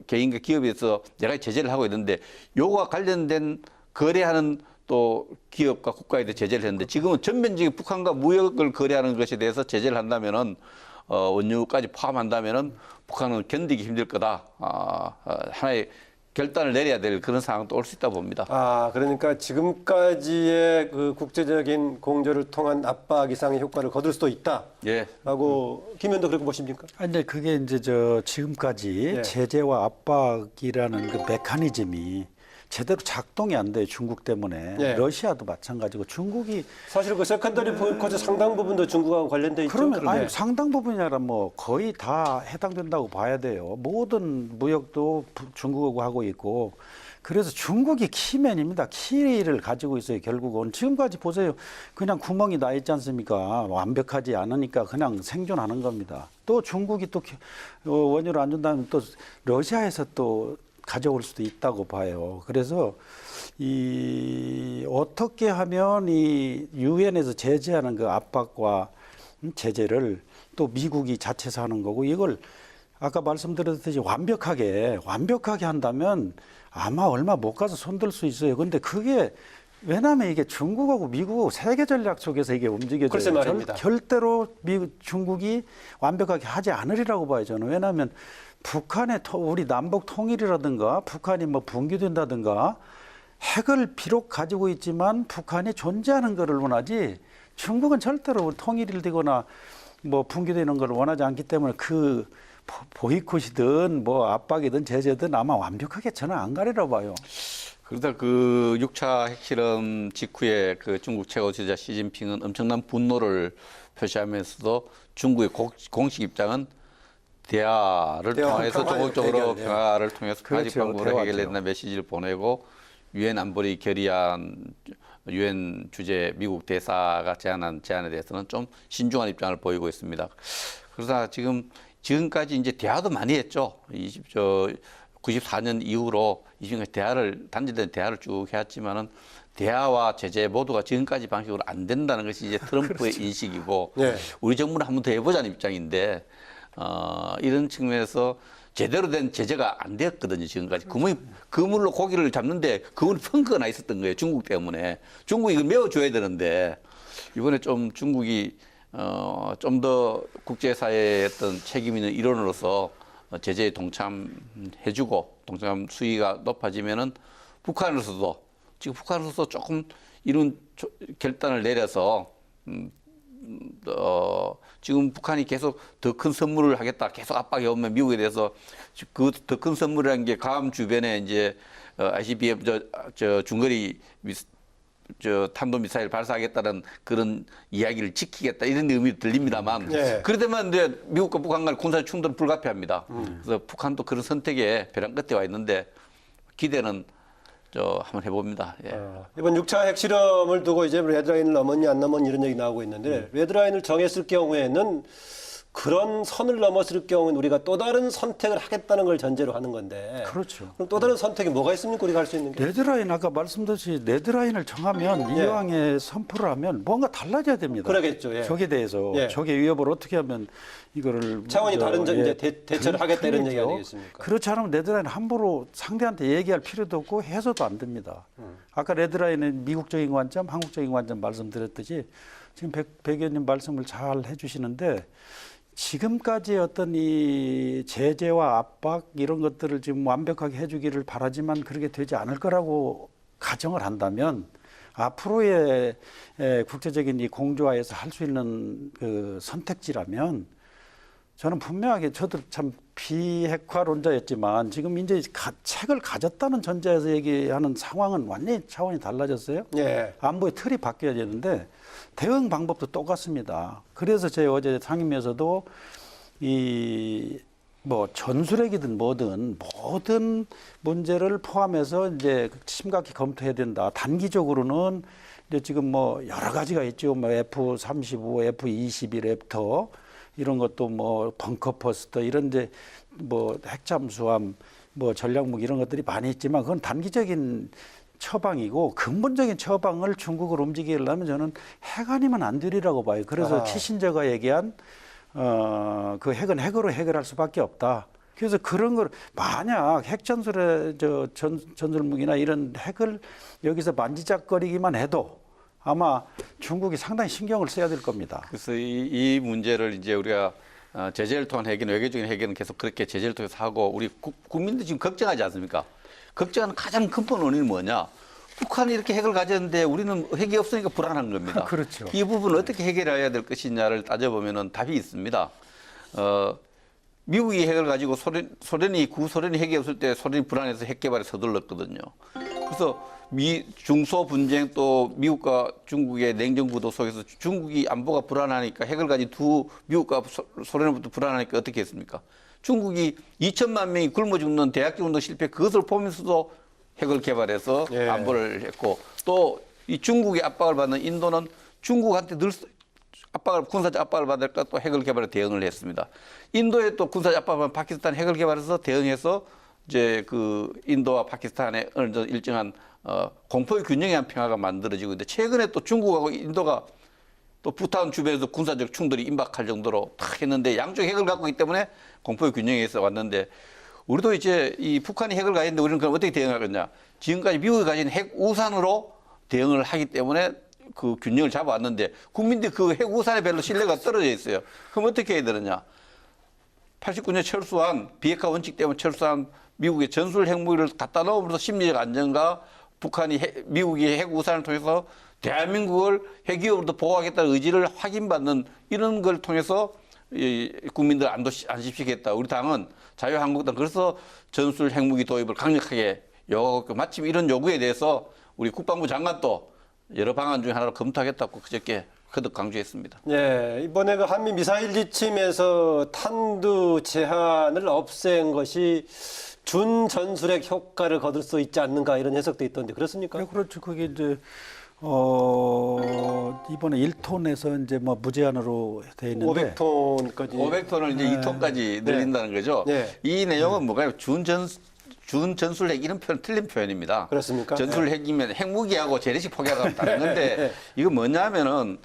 C: 개인과 기업에 대해서 내가 제재를 하고 있는데 요거와 관련된 거래하는 또 기업과 국가에 대해 제재를 했는데 지금은 전면적인 북한과 무역을 거래하는 것에 대해서 제재를 한다면은 원유까지 포함한다면은 북한은 견디기 힘들 거다. 하나의 결단을 내려야 될 그런 상황도 올 수 있다 봅니다.
A: 그러니까 지금까지의 그 국제적인 공조를 통한 압박 이상의 효과를 거둘 수도 있다.
C: 예.
A: 라고 김 의원도 그렇게 보십니까?
D: 근데 그게 이제 지금까지
A: 예.
D: 제재와 압박이라는 그 메커니즘이 제대로 작동이 안 돼요. 중국 때문에.
A: 예.
D: 러시아도 마찬가지고 중국이
A: 사실 그 세컨더리 보이콧의 상당 부분도 중국하고 관련돼 있죠.
D: 그러면
A: 그런데.
D: 아니, 상당 부분이 아니라 뭐 거의 다 해당된다고 봐야 돼요. 모든 무역도 중국하고 하고 있고 그래서 중국이 키맨입니다. 키를 가지고 있어요. 결국은 지금까지 보세요. 그냥 구멍이 나 있지 않습니까? 완벽하지 않으니까 그냥 생존하는 겁니다. 또 중국이 또 원유를 안 준다면 또 러시아에서 또 가져올 수도 있다고 봐요. 그래서 어떻게 하면 이 유엔에서 제재하는 그 압박과 제재를 또 미국이 자체에서 하는 거고 이걸 아까 말씀드렸듯이 완벽하게 한다면 아마 얼마 못 가서 손들 수 있어요. 근데 그게 왜냐하면 이게 중국하고 미국하고 세계 전략 속에서 이게 움직여져요.
A: 글쎄 말입니다.
D: 절대로 중국이 완벽하게 하지 않으리라고 봐요. 저는. 왜냐하면 북한의 우리 남북 통일이라든가 북한이 뭐 붕괴된다든가 핵을 비록 가지고 있지만 북한이 존재하는 것을 원하지 중국은 절대로 통일이 되거나 뭐 붕괴되는 걸 원하지 않기 때문에 그 보이콧이든 뭐 압박이든 제재든 아마 완벽하게 저는 안 가리라고 봐요.
C: 그러다 그 6차 핵실험 직후에 그 중국 최고 지도자 시진핑은 엄청난 분노를 표시하면서도 중국의 공식 입장은 대화를 통해서 적극적으로 평화를 통해서 가지 방법으로 해결된다는 메시지를 보내고 유엔 안보리 결의안 유엔 주재 미국 대사가 제안한 제안에 대해서는 좀 신중한 입장을 보이고 있습니다. 그러다 지금까지 이제 대화도 많이 했죠. 94년 이후로 지금까지 단절된 대화를 쭉 해왔지만은 대화와 제재 모두가 지금까지 방식으로 안 된다는 것이 이제 트럼프의
D: 그렇죠.
C: 인식이고
A: 네.
C: 우리 정부는 한 번 더 해보자는 입장인데 이런 측면에서 제대로 된 제재가 안 되었거든요, 지금까지. 그물로 고기를 잡는데 그물이 펑크가 나 있었던 거예요, 중국 때문에. 중국이 이걸 메워줘야 되는데 이번에 좀 중국이 좀 더 국제사회의 어떤 책임 있는 일원으로서 제재에 동참해주고 동참 수위가 높아지면은 북한으로서도 조금 이런 결단을 내려서 지금 북한이 계속 더 큰 선물을 하겠다, 계속 압박이 오면 미국에 대해서 그 더 큰 선물이라는 게 괌 주변에 이제 ICBM 중거리 탄도미사일 발사하겠다는 그런 이야기를 지키겠다 이런 의미로 들립니다만
A: 네.
C: 그러다만 이제 미국과 북한 간 군사 충돌은 불가피합니다. 그래서 북한도 그런 선택에 벼랑 끝에 와 있는데 기대는 한번 해봅니다. 예.
A: 이번 6차 핵실험을 두고 이제 레드라인을 넘었니 안 넘었니 이런 얘기 나오고 있는데 레드라인을 정했을 경우에는 그런 선을 넘었을 경우는 우리가 또 다른 선택을 하겠다는 걸 전제로 하는 건데.
D: 그렇죠.
A: 그럼 또 다른 선택이 뭐가 있습니까? 우리가 할 수 있는 게.
D: 레드라인 아까 말씀드렸듯이 레드라인을 정하면
A: 예.
D: 이왕에 선포를 하면 뭔가 달라져야 됩니다.
A: 그러겠죠. 예.
D: 적에 대해서
A: 예.
D: 적의 위협을 어떻게 하면 이거를
A: 차원이 다른 이제 대처를 하겠다 이런
D: 틀리죠.
A: 얘기가 되겠습니까?
D: 그렇지 않으면 레드라인 함부로 상대한테 얘기할 필요도 없고 해서도 안 됩니다. 아까 레드라인은 미국적인 관점, 한국적인 관점 말씀드렸듯이 지금 백 의원님 말씀을 잘 해주시는데 지금까지 어떤 이 제재와 압박 이런 것들을 지금 완벽하게 해주기를 바라지만 그렇게 되지 않을 거라고 가정을 한다면 앞으로의 국제적인 이 공조화에서 할 수 있는 그 선택지라면 저는 분명하게 저도 참 비핵화론자였지만 지금 이제 책을 가졌다는 전제에서 얘기하는 상황은 완전히 차원이 달라졌어요.
A: 예.
D: 안보의 틀이 바뀌어야 되는데 대응 방법도 똑같습니다. 그래서 제가 어제 상임위에서도 이 뭐 전술핵이든 뭐든 모든 문제를 포함해서 이제 심각히 검토해야 된다. 단기적으로는 근데 지금 뭐 여러 가지가 있죠. 뭐 F-35, F-21 랩터 이런 것도 뭐 벙커버스터 이런 이제 뭐 핵잠수함 뭐 전략무기 이런 것들이 많이 있지만 그건 단기적인 처방이고 근본적인 처방을 중국을 움직이려면 저는 핵 아니면 안 되리라고 봐요. 그래서 키신저가 얘기한 그 핵은 핵으로 해결할 수밖에 없다. 그래서 그런 걸 만약 핵 전술의 전술무기나 이런 핵을 여기서 만지작거리기만 해도 아마 중국이 상당히 신경을 써야 될 겁니다.
C: 그래서 이 문제를 이제 우리가 제재를 통한 해결, 외교적인 해결은 계속 그렇게 제재를 통해서 하고 우리 국민들 지금 걱정하지 않습니까? 걱정하는 가장 근본 원인은 뭐냐? 북한이 이렇게 핵을 가졌는데 우리는 핵이 없으니까 불안한 겁니다.
D: 그렇죠.
C: 이 부분을 어떻게 해결해야 될 것이냐를 따져보면 답이 있습니다. 미국이 핵을 가지고 소련이 구소련이 핵이 없을 때 소련이 불안해서 핵 개발에 서둘렀거든요. 그래서 중소 분쟁 또 미국과 중국의 냉전 구도 속에서 중국이 안보가 불안하니까 핵을 가진 미국과 소련으로부터 불안하니까 어떻게 했습니까? 중국이 2천만 명이 굶어 죽는 대학교 운동 실패 그것을 보면서도 핵을 개발해서 안보를 했고 또 이 중국의 압박을 받는 인도는 중국한테 늘 군사적 압박을 받을까 또 핵을 개발해 대응을 했습니다. 인도에 또 군사적 압박을 받는 파키스탄 핵을 개발해서 대응해서 이제 그 인도와 파키스탄의 어느 정도 일정한 공포의 균형에 한 평화가 만들어지고 있는데 최근에 또 중국하고 인도가 또 부탄 주변에서 군사적 충돌이 임박할 정도로 탁 했는데 양쪽 핵을 갖고 있기 때문에 공포의 균형에서 왔는데 우리도 이제 이 북한이 핵을 가졌는데 우리는 그럼 어떻게 대응하겠냐? 지금까지 미국이 가진 핵 우산으로 대응을 하기 때문에 그 균형을 잡아왔는데 국민들이 그 핵 우산에 별로 신뢰가 떨어져 있어요. 그럼 어떻게 해야 되느냐? 89년 철수한 비핵화 원칙 때문에 철수한 미국의 전술 핵무기를 갖다 놓으면서 심리적 안정과 북한이 미국이 핵 우산을 통해서 대한민국을 핵위협으로부터 보호하겠다는 의지를 확인받는 이런 걸 통해서 국민들 안심시키겠다. 우리 당은 자유한국당 그래서 전술 핵무기 도입을 강력하게 요구하고 있고 마침 이런 요구에 대해서 우리 국방부 장관도 여러 방안 중에 하나로 검토하겠다고 그저께 거듭 강조했습니다.
A: 예, 이번에 그 한미 미사일 지침에서 탄두 제한을 없앤 것이 준전술핵 효과를 거둘 수 있지 않는가 이런 해석도 있던데 그렇습니까?
D: 네, 그렇죠. 그게 이제 이번에 1톤에서 이제 뭐 무제한으로 돼 있는데
A: 500톤까지
C: 500톤을 이제 2톤까지 늘린다는 거죠.
A: 네.
C: 이 내용은 뭐가요? 준전술핵 이런 표현 틀린 표현입니다.
A: 그렇습니까?
C: 전술핵이면 핵무기하고 재래식 포기하고는 다른 건데 이거 뭐냐면은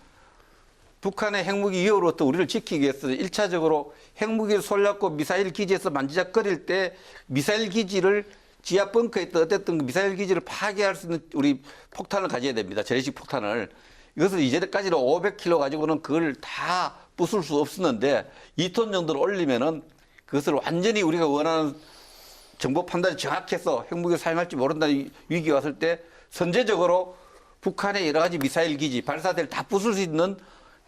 C: 북한의 핵무기 위협으로부터 우리를 지키기 위해서 1차적으로 핵무기를 쏠렸고 미사일 기지에서 만지작거릴 때 미사일 기지를 지하 벙커에 있던 어쨌든 그 미사일 기지를 파괴할 수 있는 우리 폭탄을 가져야 됩니다. 재래식 폭탄을. 이것을 이제까지는 500kg 가지고는 그걸 다 부술 수 없었는데 2톤 정도를 올리면은 그것을 완전히 우리가 원하는 정보 판단이 정확해서 핵무기를 사용할지 모른다는 위기가 왔을 때 선제적으로 북한의 여러 가지 미사일 기지, 발사대를 다 부술 수 있는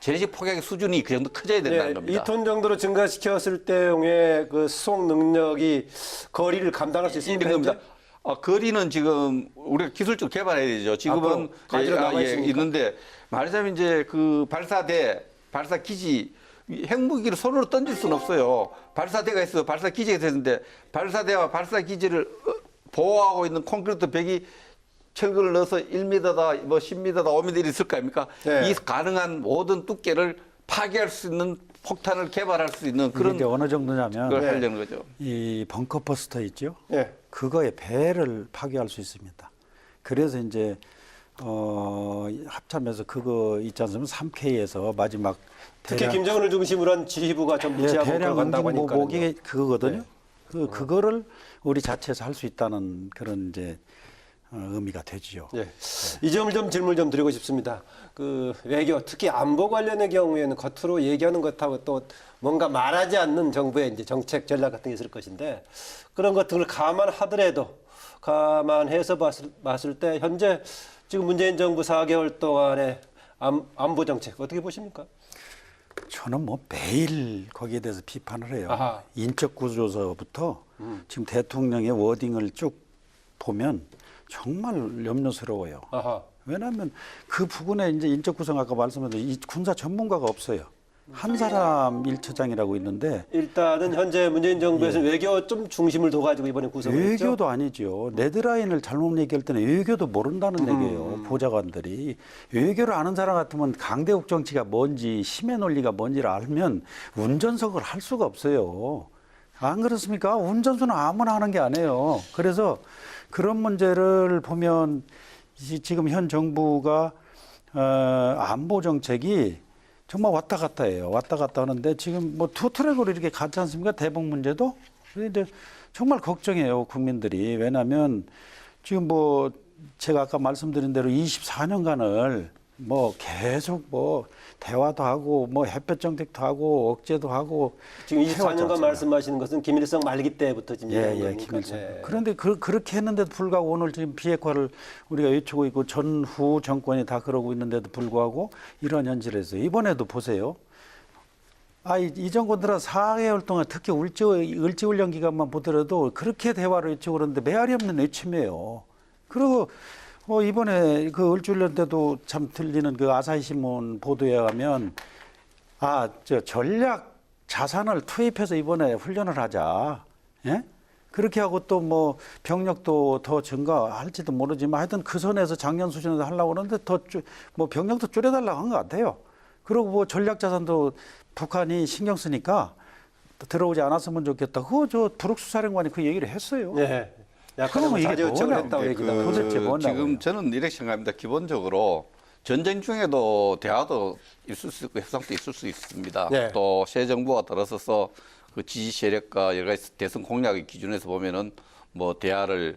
C: 재래식 폭격의 수준이 그 정도 커져야 된다는 겁니다.
A: 2톤 정도로 증가시켰을 때의 그 수송 능력이 거리를 감당할 수 있습니까?
C: 이런 겁니다. 거리는 지금 우리가 기술적으로 개발해야 되죠. 지금은 있는데 말하자면 이제 그 발사 기지 핵무기를 손으로 던질 수는 없어요. 발사대가 있어요. 발사 기지가 있는데 발사대와 발사 기지를 보호하고 있는 콘크리트 벽이 철근을 넣어서 1m다, 뭐 10m다, 5m 있을 거 아닙니까?
A: 네.
C: 이 가능한 모든 두께를 파괴할 수 있는 폭탄을 개발할 수 있는 그런
D: 이게 어느 정도냐면
C: 걸 하려는 거죠.
D: 이 벙커버스터 있죠?
A: 예.
D: 그거의 배를 파괴할 수 있습니다. 그래서 이제 합참에서 그거 있지 않습니까? 3K에서 마지막
A: 특히 김정은을 중심으로 한 지휘부가 전부 지하국가로
D: 대량
A: 간다고 하니까.
D: 목이 그거거든요.
A: 네.
D: 그거를 우리 자체에서 할 수 있다는 그런 이제 의미가 되지요.
A: 예. 이 점을 좀 질문 좀 드리고 싶습니다. 그 외교, 특히 안보 관련의 경우에는 겉으로 얘기하는 것하고 또 뭔가 말하지 않는 정부의 이제 정책 전략 같은 게 있을 것인데 그런 것들을 감안해서 봤을 때 현재 지금 문재인 정부 4개월 동안의 안보 정책 어떻게 보십니까?
D: 저는 뭐 매일 거기에 대해서 비판을 해요.
A: 아하.
D: 인적 구조서부터 지금 대통령의 워딩을 쭉 보면 정말 염려스러워요.
A: 아하.
D: 왜냐하면 그 부분에 이제 인적 구성 아까 말씀드린 이 군사 전문가가 없어요. 한 사람 1처장이라고 있는데
A: 일단은 현재 문재인 정부에서는 외교 좀 중심을 둬가지고 이번에 구성을 했죠.
D: 외교도 아니죠. 레드라인을 잘못 얘기할 때는 외교도 모른다는 얘기예요. 보좌관들이. 외교를 아는 사람 같으면 강대국 정치가 뭔지 힘의 논리가 뭔지를 알면 운전석을 할 수가 없어요. 안 그렇습니까? 운전수는 아무나 하는 게 아니에요. 그래서 그런 문제를 보면 지금 현 정부가 안보 정책이 정말 왔다 갔다 해요. 왔다 갔다 하는데 지금 뭐 투트랙으로 이렇게 가지 않습니까? 대북 문제도. 그런데 정말 걱정해요, 국민들이. 왜냐하면 지금 뭐 제가 아까 말씀드린 대로 24년간을 뭐 계속 뭐 대화도 하고 뭐 햇볕 정책도 하고 억제도 하고
A: 지금
D: 해왔지
A: 24년간
D: 않습니까?
A: 말씀하시는 것은 김일성 말기 때부터 지금 얘기하는 겁니까?
D: 김일성.
A: 네.
D: 그런데 그렇게 했는데도 불구하고 오늘 지금 비핵화를 우리가 외치고 있고 전후 정권이 다 그러고 있는데도 불구하고 이런 현실에서 이번에도 보세요. 이 정권 들어 4개월 동안 특히 을지훈련 기간만 보더라도 그렇게 대화를 외치고 그러는데 메아리 없는 외침이에요. 그리고 이번에 그 을지훈련 때도 참 들리는 그 아사히 신문 보도에 의하면 전략 자산을 투입해서 이번에 훈련을 하자. 예? 그렇게 하고 또 뭐 병력도 더 증가할지도 모르지만 하여튼 그 선에서 작년 수준에서 하려고 그러는데 뭐 병력도 줄여달라고 한 것 같아요. 그리고 뭐 전략 자산도 북한이 신경 쓰니까 들어오지 않았으면 좋겠다. 그거 저 브룩스 사령관이 그 얘기를 했어요.
A: 네. 약간
D: 그러면 이게
A: 자제 요청을
D: 뭐냐고.
A: 했다고 얘기다.
D: 도대체 뭐냐고요.
C: 지금 저는 이렇게 생각합니다. 기본적으로 전쟁 중에도 대화도 있을 수 있고 협상도 있을 수 있습니다.
A: 네.
C: 또 새 정부가 들어서서 그 지지 세력과 여러 가지 대선 공약의 기준에서 보면은 뭐 대화를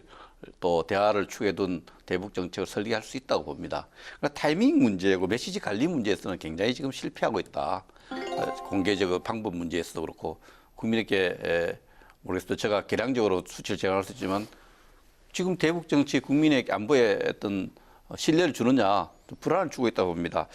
C: 축에 둔 대북 정책을 설계할 수 있다고 봅니다. 그러니까 타이밍 문제고 메시지 관리 문제에서는 굉장히 지금 실패하고 있다. 공개적 방법 문제에서도 그렇고 국민에게 모르겠어요. 제가 계량적으로 수치를 제공할 수 있지만 지금 대북 정치 국민의 안보에 어떤 신뢰를 주느냐 불안을 주고 있다고 봅니다.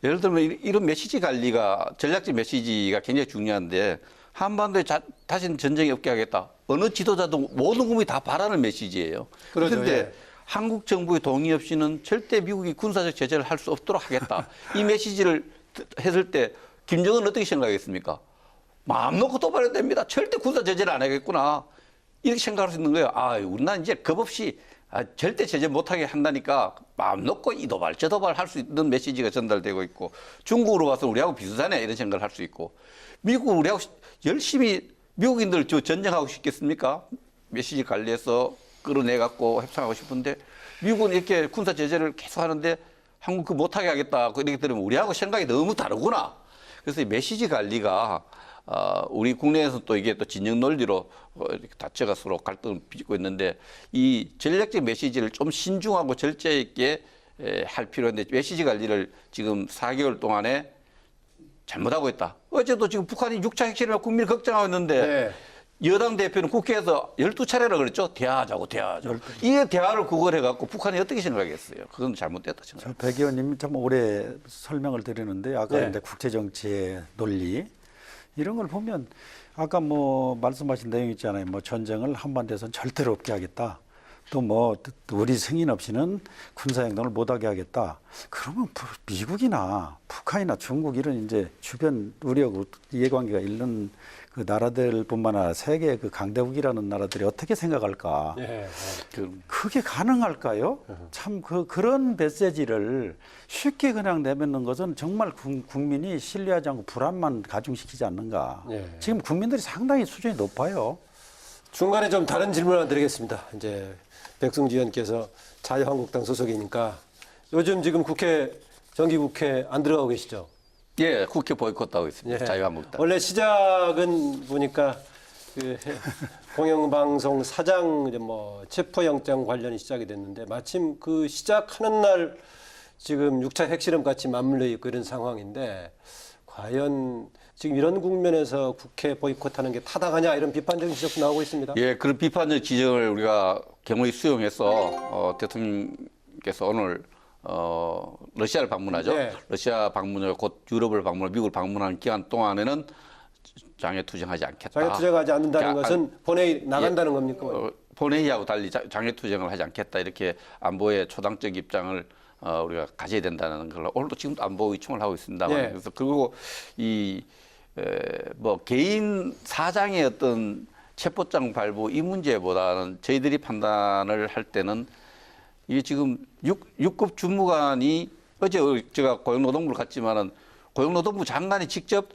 C: 예를 들면 이런 메시지 관리가 전략적 메시지가 굉장히 중요한데 한반도에 다시는 전쟁이 없게 하겠다. 어느 지도자도 모든 국민이 다 바라는 메시지예요.
A: 그렇죠,
C: 그런데
A: 예.
C: 한국 정부의 동의 없이는 절대 미국이 군사적 제재를 할 수 없도록 하겠다. 이 메시지를 했을 때 김정은은 어떻게 생각했습니까? 마음 놓고 도발해도 됩니다. 절대 군사 제재를 안 하겠구나. 이렇게 생각할 수 있는 거예요. 우리나라 이제 겁 없이 절대 제재 못하게 한다니까 마음 놓고 이 도발, 저 도발 할 수 있는 메시지가 전달되고 있고 중국으로 와서 우리하고 비슷하네 이런 생각을 할 수 있고 미국 우리하고 열심히 미국인들 전쟁하고 싶겠습니까? 메시지 관리해서 끌어내갖고 협상하고 싶은데 미국은 이렇게 군사 제재를 계속 하는데 한국 그 못하게 하겠다 이렇게 들으면 우리하고 생각이 너무 다르구나. 그래서 이 메시지 관리가 우리 국내에서 또 이게 또 진영 논리로 이렇게 다채가 서로 갈등을 빚고 있는데 이 전략적 메시지를 좀 신중하고 절제 있게 할 필요한데 메시지 관리를 지금 4개월 동안에 잘못하고 있다. 어제도 지금 북한이 6차 핵실험을 국민을 걱정하고 있는데
A: 네.
C: 여당 대표는 국회에서 12차례라 그랬죠. 대화하자고. 이게 대화를 구걸해갖고 북한이 어떻게 생각하겠어요. 그건 잘못됐다 생각합니다.
D: 백 의원님이 참 오래 설명을 드리는데 아까
A: 네.
D: 이제 국제정치의 논리 이런 걸 보면 아까 뭐 말씀하신 내용 있잖아요. 뭐 전쟁을 한반도에서는 절대로 없게 하겠다. 또 뭐 우리 승인 없이는 군사행동을 못하게 하겠다. 그러면 미국이나 북한이나 중국 이런 이제 주변 우리하고 이해관계가 있는 그 나라들뿐만 아니라 세계 그 강대국이라는 나라들이 어떻게 생각할까?
A: 네.
D: 그게 가능할까요? 참 그런 메시지를 쉽게 그냥 내뱉는 것은 정말 국민이 신뢰하지 않고 불안만 가중시키지 않는가.
A: 네.
D: 지금 국민들이 상당히 수준이 높아요.
A: 중간에 좀 다른 질문 하나 드리겠습니다. 이제 백승주 의원께서 자유한국당 소속이니까 요즘 지금 정기국회 안 들어가고 계시죠?
C: 예, 국회 보이콧하고 있습니다.
A: 예.
C: 자유한국당.
A: 원래 시작은 보니까 그 공영방송 사장 이제 뭐 체포영장 관련이 시작이 됐는데 마침 그 시작하는 날 지금 6차 핵실험 같이 맞물려 있고 이런 상황인데 과연 지금 이런 국면에서 국회 보이콧하는 게 타당하냐 이런 비판적인 지적도 나오고 있습니다.
C: 예, 그런 비판적 지적을 우리가 겸허히 수용해서 대통령께서 오늘 러시아를 방문하죠.
A: 네.
C: 러시아 방문을 곧 유럽을 방문하고 미국을 방문하는 기간 동안에는 장외투쟁하지 않겠다.
A: 장애투쟁하지 않는다는 것은 본회의 나간다는 겁니까?
C: 본회의하고 달리 장외투쟁을 하지 않겠다 이렇게 안보의 초당적 입장을 우리가 가져야 된다는 걸 오늘도 지금도 안보 의총을 하고 있습니다만
A: 예.
C: 그래서 그리고 뭐 개인 사장의 어떤 체포장 발부 이 문제보다는 저희들이 판단을 할 때는 이게 지금 6급 주무관이 어제 제가 고용노동부를 갔지만은 고용노동부 장관이 직접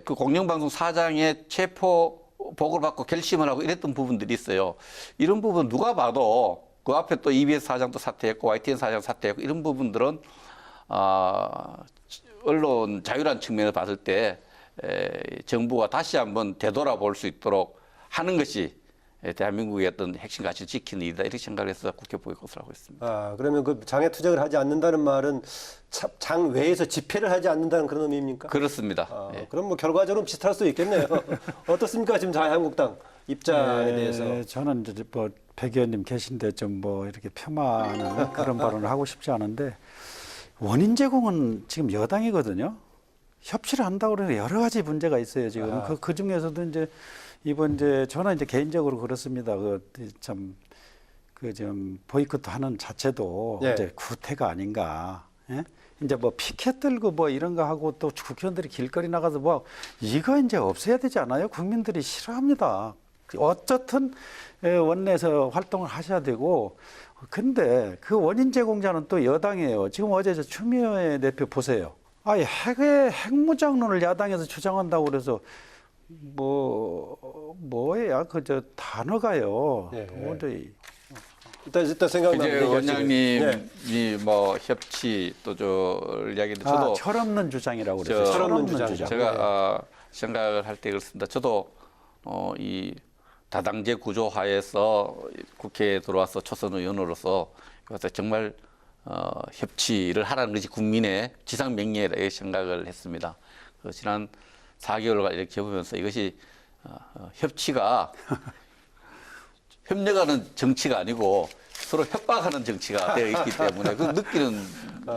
C: 그 공영방송 사장의 체포 보고를 받고 결심을 하고 이랬던 부분들이 있어요. 이런 부분 누가 봐도 그 앞에 또 EBS 사장도 사퇴했고 YTN 사장 사퇴했고 이런 부분들은 언론 자유란 측면을 봤을 때 정부가 다시 한번 되돌아볼 수 있도록 하는 것이 대한민국의 어떤 핵심 가치를 지키는 일이다 이렇게 생각을 해서 국회 보이콧을 하고 있습니다.
A: 아, 그러면 그 장애 투쟁을 하지 않는다는 말은 장 외에서 집회를 하지 않는다는 그런 의미입니까?
C: 그렇습니다.
A: 아,
C: 예.
A: 그럼 뭐 결과적으로 비슷할 수 있겠네요. 어떻습니까? 지금 자유한국당 입장에 대해서.
D: 저는 이제 뭐 백 의원님 계신데 좀 뭐 이렇게 폄하하는 그런 발언을 하고 싶지 않은데 원인 제공은 지금 여당이거든요. 협치를 한다고 그러면 여러 가지 문제가 있어요. 지금 그 중에서도 이제 이번 이제 저는 이제 개인적으로 그렇습니다. 좀 보이콧하는 자체도
A: 예.
D: 이제 구태가 아닌가. 예? 이제 뭐 피켓 들고 뭐 이런 거 하고 또 국회의원들이 길거리 나가서 뭐 이거 이제 없애야 되지 않아요? 국민들이 싫어합니다. 어쨌든 원내에서 활동을 하셔야 되고 근데 그 원인 제공자는 또 여당이에요. 지금 어제 저 추미애 대표 보세요. 아예 핵무장론을 야당에서 주장한다고 그래서 뭐야 그 저 단어가요.
A: 예.
D: 도저히
A: 일단 생각나는
C: 이제 원장님이 뭐 협치 또 저 이야기도 저도
D: 철없는 주장이라고 그랬어요.
A: 철없는 주장.
C: 제가 생각을 할 때 그렇습니다. 저도 이 다당제 구조 하에서 국회에 들어와서 초선 의원으로서 그래서 정말 협치를 하라는 것이 국민의 지상 명예라 이렇게 생각을 했습니다. 지난 4개월간 이렇게 해보면서 이것이 협치가 협력하는 정치가 아니고 서로 협박하는 정치가 되어 있기 때문에 그 느끼는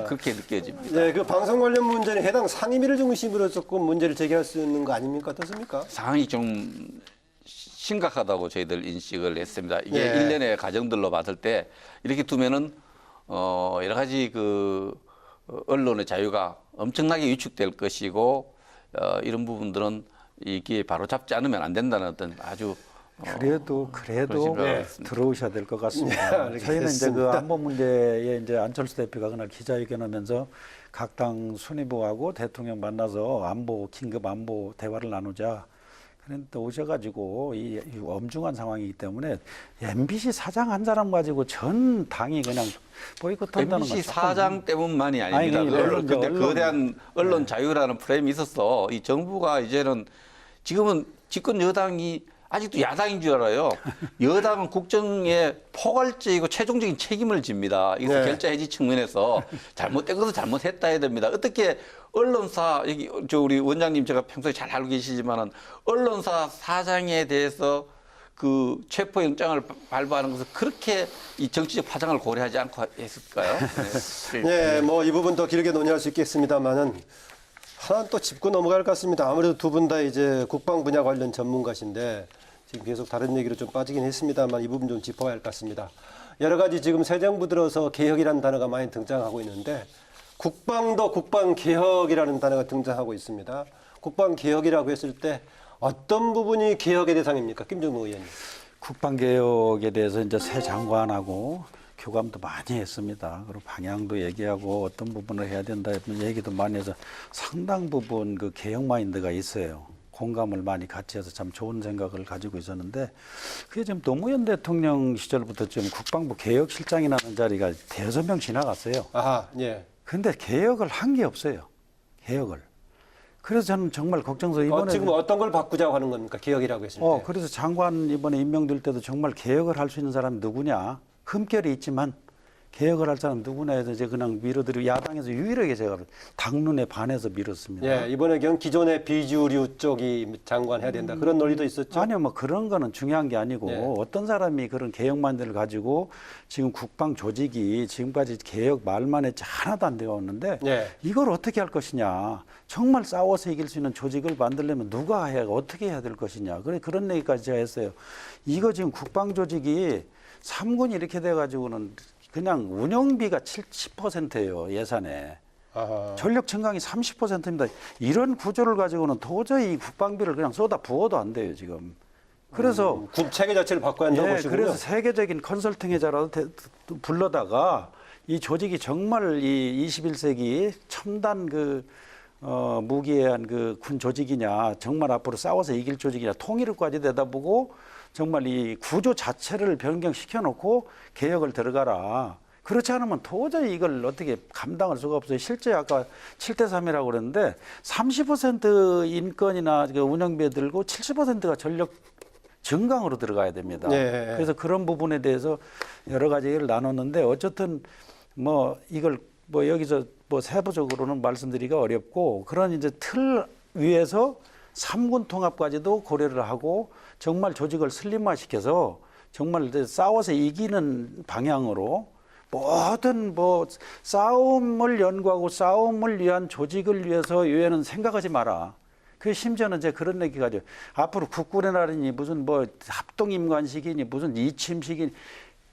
C: 그렇게 느껴집니다.
A: 네, 그 방송 관련 문제는 해당 상임위를 중심으로 조금 문제를 제기할 수 있는 거 아닙니까? 어떻습니까?
C: 상황이 좀 심각하다고 저희들 인식을 했습니다. 이게
A: 예.
C: 일련의 과정들로 봤을 때 이렇게 두면은 여러 가지 그 언론의 자유가 엄청나게 위축될 것이고 이런 부분들은 이게 바로 잡지 않으면 안 된다는 어떤 아주
D: 그래도
C: 그런 생각을 했습니다.
D: 들어오셔야 될 것 같습니다.
A: 네,
D: 저희는 이제 그
A: 알겠습니다.
D: 안보 문제에 이제 안철수 대표가 그날 기자회견하면서 각 당 순위부하고 대통령 만나서 긴급 안보 대화를 나누자. 그런데 오셔가지고 이 엄중한 상황이기 때문에 MBC 사장 한 사람 가지고 전 당이 그냥 보이콧한다는 건
C: MBC 사장 때문만이 아닙니다.
D: 아니,
C: 근데
D: 언론.
C: 거대한 언론 자유라는 프레임이 있어서 이 정부가 이제는 지금은 집권 여당이 아직도 야당인 줄 알아요. 여당은 국정에 포괄적이고 최종적인 책임을 집니다. 이것을
A: 네.
C: 결자 해지 측면에서 잘못된 것은 잘못했다 해야 됩니다. 어떻게 언론사 여기 우리 원장님 제가 평소에 잘 알고 계시지만은 언론사 사장에 대해서 그 체포영장을 발부하는 것을 그렇게 이 정치적 파장을 고려하지 않고 했을까요? 네.
A: 네, 뭐 이 부분 더 길게 논의할 수 있겠습니다만은 하나 또 짚고 넘어갈 것 같습니다. 아무래도 두 분 다 이제 국방 분야 관련 전문가신데 지금 계속 다른 얘기로 좀 빠지긴 했습니다만 이 부분 좀 짚어야 할 것 같습니다. 여러 가지 지금 새 정부 들어서 개혁이라는 단어가 많이 등장하고 있는데 국방도 국방개혁이라는 단어가 등장하고 있습니다. 국방개혁이라고 했을 때 어떤 부분이 개혁의 대상입니까? 김정무 의원님.
D: 국방개혁에 대해서 이제 새 장관하고 교감도 많이 했습니다. 그리고 방향도 얘기하고 어떤 부분을 해야 된다 이런 얘기도 많이 해서 상당 부분 그 개혁 마인드가 있어요. 공감을 많이 같이 해서 참 좋은 생각을 가지고 있었는데 그게 지금 노무현 대통령 시절부터 좀 국방부 개혁실장이라는 자리가 대여섯 명 지나갔어요.
A: 아하, 예.
D: 근데 개혁을 한 게 없어요. 개혁을. 그래서 저는 정말 걱정스러워 이번에
A: 지금 어떤 걸 바꾸자고 하는 겁니까? 개혁이라고 했을 때.
D: 그래서 장관 이번에 임명될 때도 정말 개혁을 할 수 있는 사람이 누구냐? 흠결이 있지만 개혁을 할 사람 누구나 해서 이제 그냥 밀어드리고 야당에서 유일하게 제가 당론에 반해서 밀었습니다.
A: 예, 이번에 경우 기존의 비주류 쪽이 장관 해야 된다. 그런 논의도 있었죠.
D: 아니요, 뭐 그런 거는 중요한 게 아니고
A: 네.
D: 어떤 사람이 그런 개혁만들을 가지고 지금 국방 조직이 지금까지 개혁 말만 했지 하나도 안 되어 왔는데
A: 예.
D: 이걸 어떻게 할 것이냐. 정말 싸워서 이길 수 있는 조직을 만들려면 누가 해야 어떻게 해야 될 것이냐. 그런 얘기까지 제가 했어요. 이거 지금 국방 조직이 3군이 이렇게 돼가지고는 그냥 운영비가 70%예요, 예산에.
A: 아하.
D: 전력 증강이 30%입니다. 이런 구조를 가지고는 도저히 국방비를 그냥 쏟아 부어도 안 돼요, 지금. 그래서
A: 군 체계 자체를 바꿔야 한다고
D: 예,
A: 보시군요.
D: 그래서 세계적인 컨설팅 회사라도 불러다가 이 조직이 정말 이 21세기 첨단 무기에 한 그 군 조직이냐, 정말 앞으로 싸워서 이길 조직이냐, 통일까지 내다보고 정말 이 구조 자체를 변경시켜 놓고 개혁을 들어가라. 그렇지 않으면 도저히 이걸 어떻게 감당할 수가 없어요. 실제 아까 7대3이라고 그랬는데 30% 인건이나 그 운영비에 들고 70%가 전력 증강으로 들어가야 됩니다.
A: 네.
D: 그래서 그런 부분에 대해서 여러 가지 얘기를 나눴는데 어쨌든 뭐 이걸 뭐 여기서 뭐 세부적으로는 말씀드리기가 어렵고 그런 이제 틀 위에서 3군 통합까지도 고려를 하고 정말 조직을 슬림화시켜서 정말 이제 싸워서 이기는 방향으로 모든 뭐 싸움을 연구하고 싸움을 위한 조직을 위해서 유엔은 생각하지 마라. 그 심지어는 이제 그런 얘기가 죠. 앞으로 국군의 날이니 무슨 뭐 합동임관식이니 무슨 이침식이니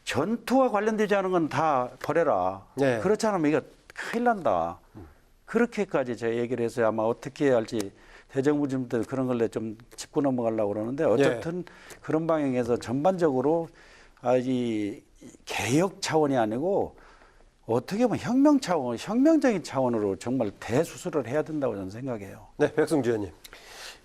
D: 전투와 관련되지 않은 건 다 버려라.
A: 네.
D: 그렇지 않으면 이거 큰일 난다. 그렇게까지 제가 얘기를 해서 아마 어떻게 해야 할지 대정부님들 그런 걸 좀 짚고 넘어가려고 그러는데 어쨌든 그런 방향에서 전반적으로 이 개혁 차원이 아니고 어떻게 보면 혁명 차원, 혁명적인 차원으로 정말 대수술을 해야 된다고 저는 생각해요.
A: 네, 백승주 의원님.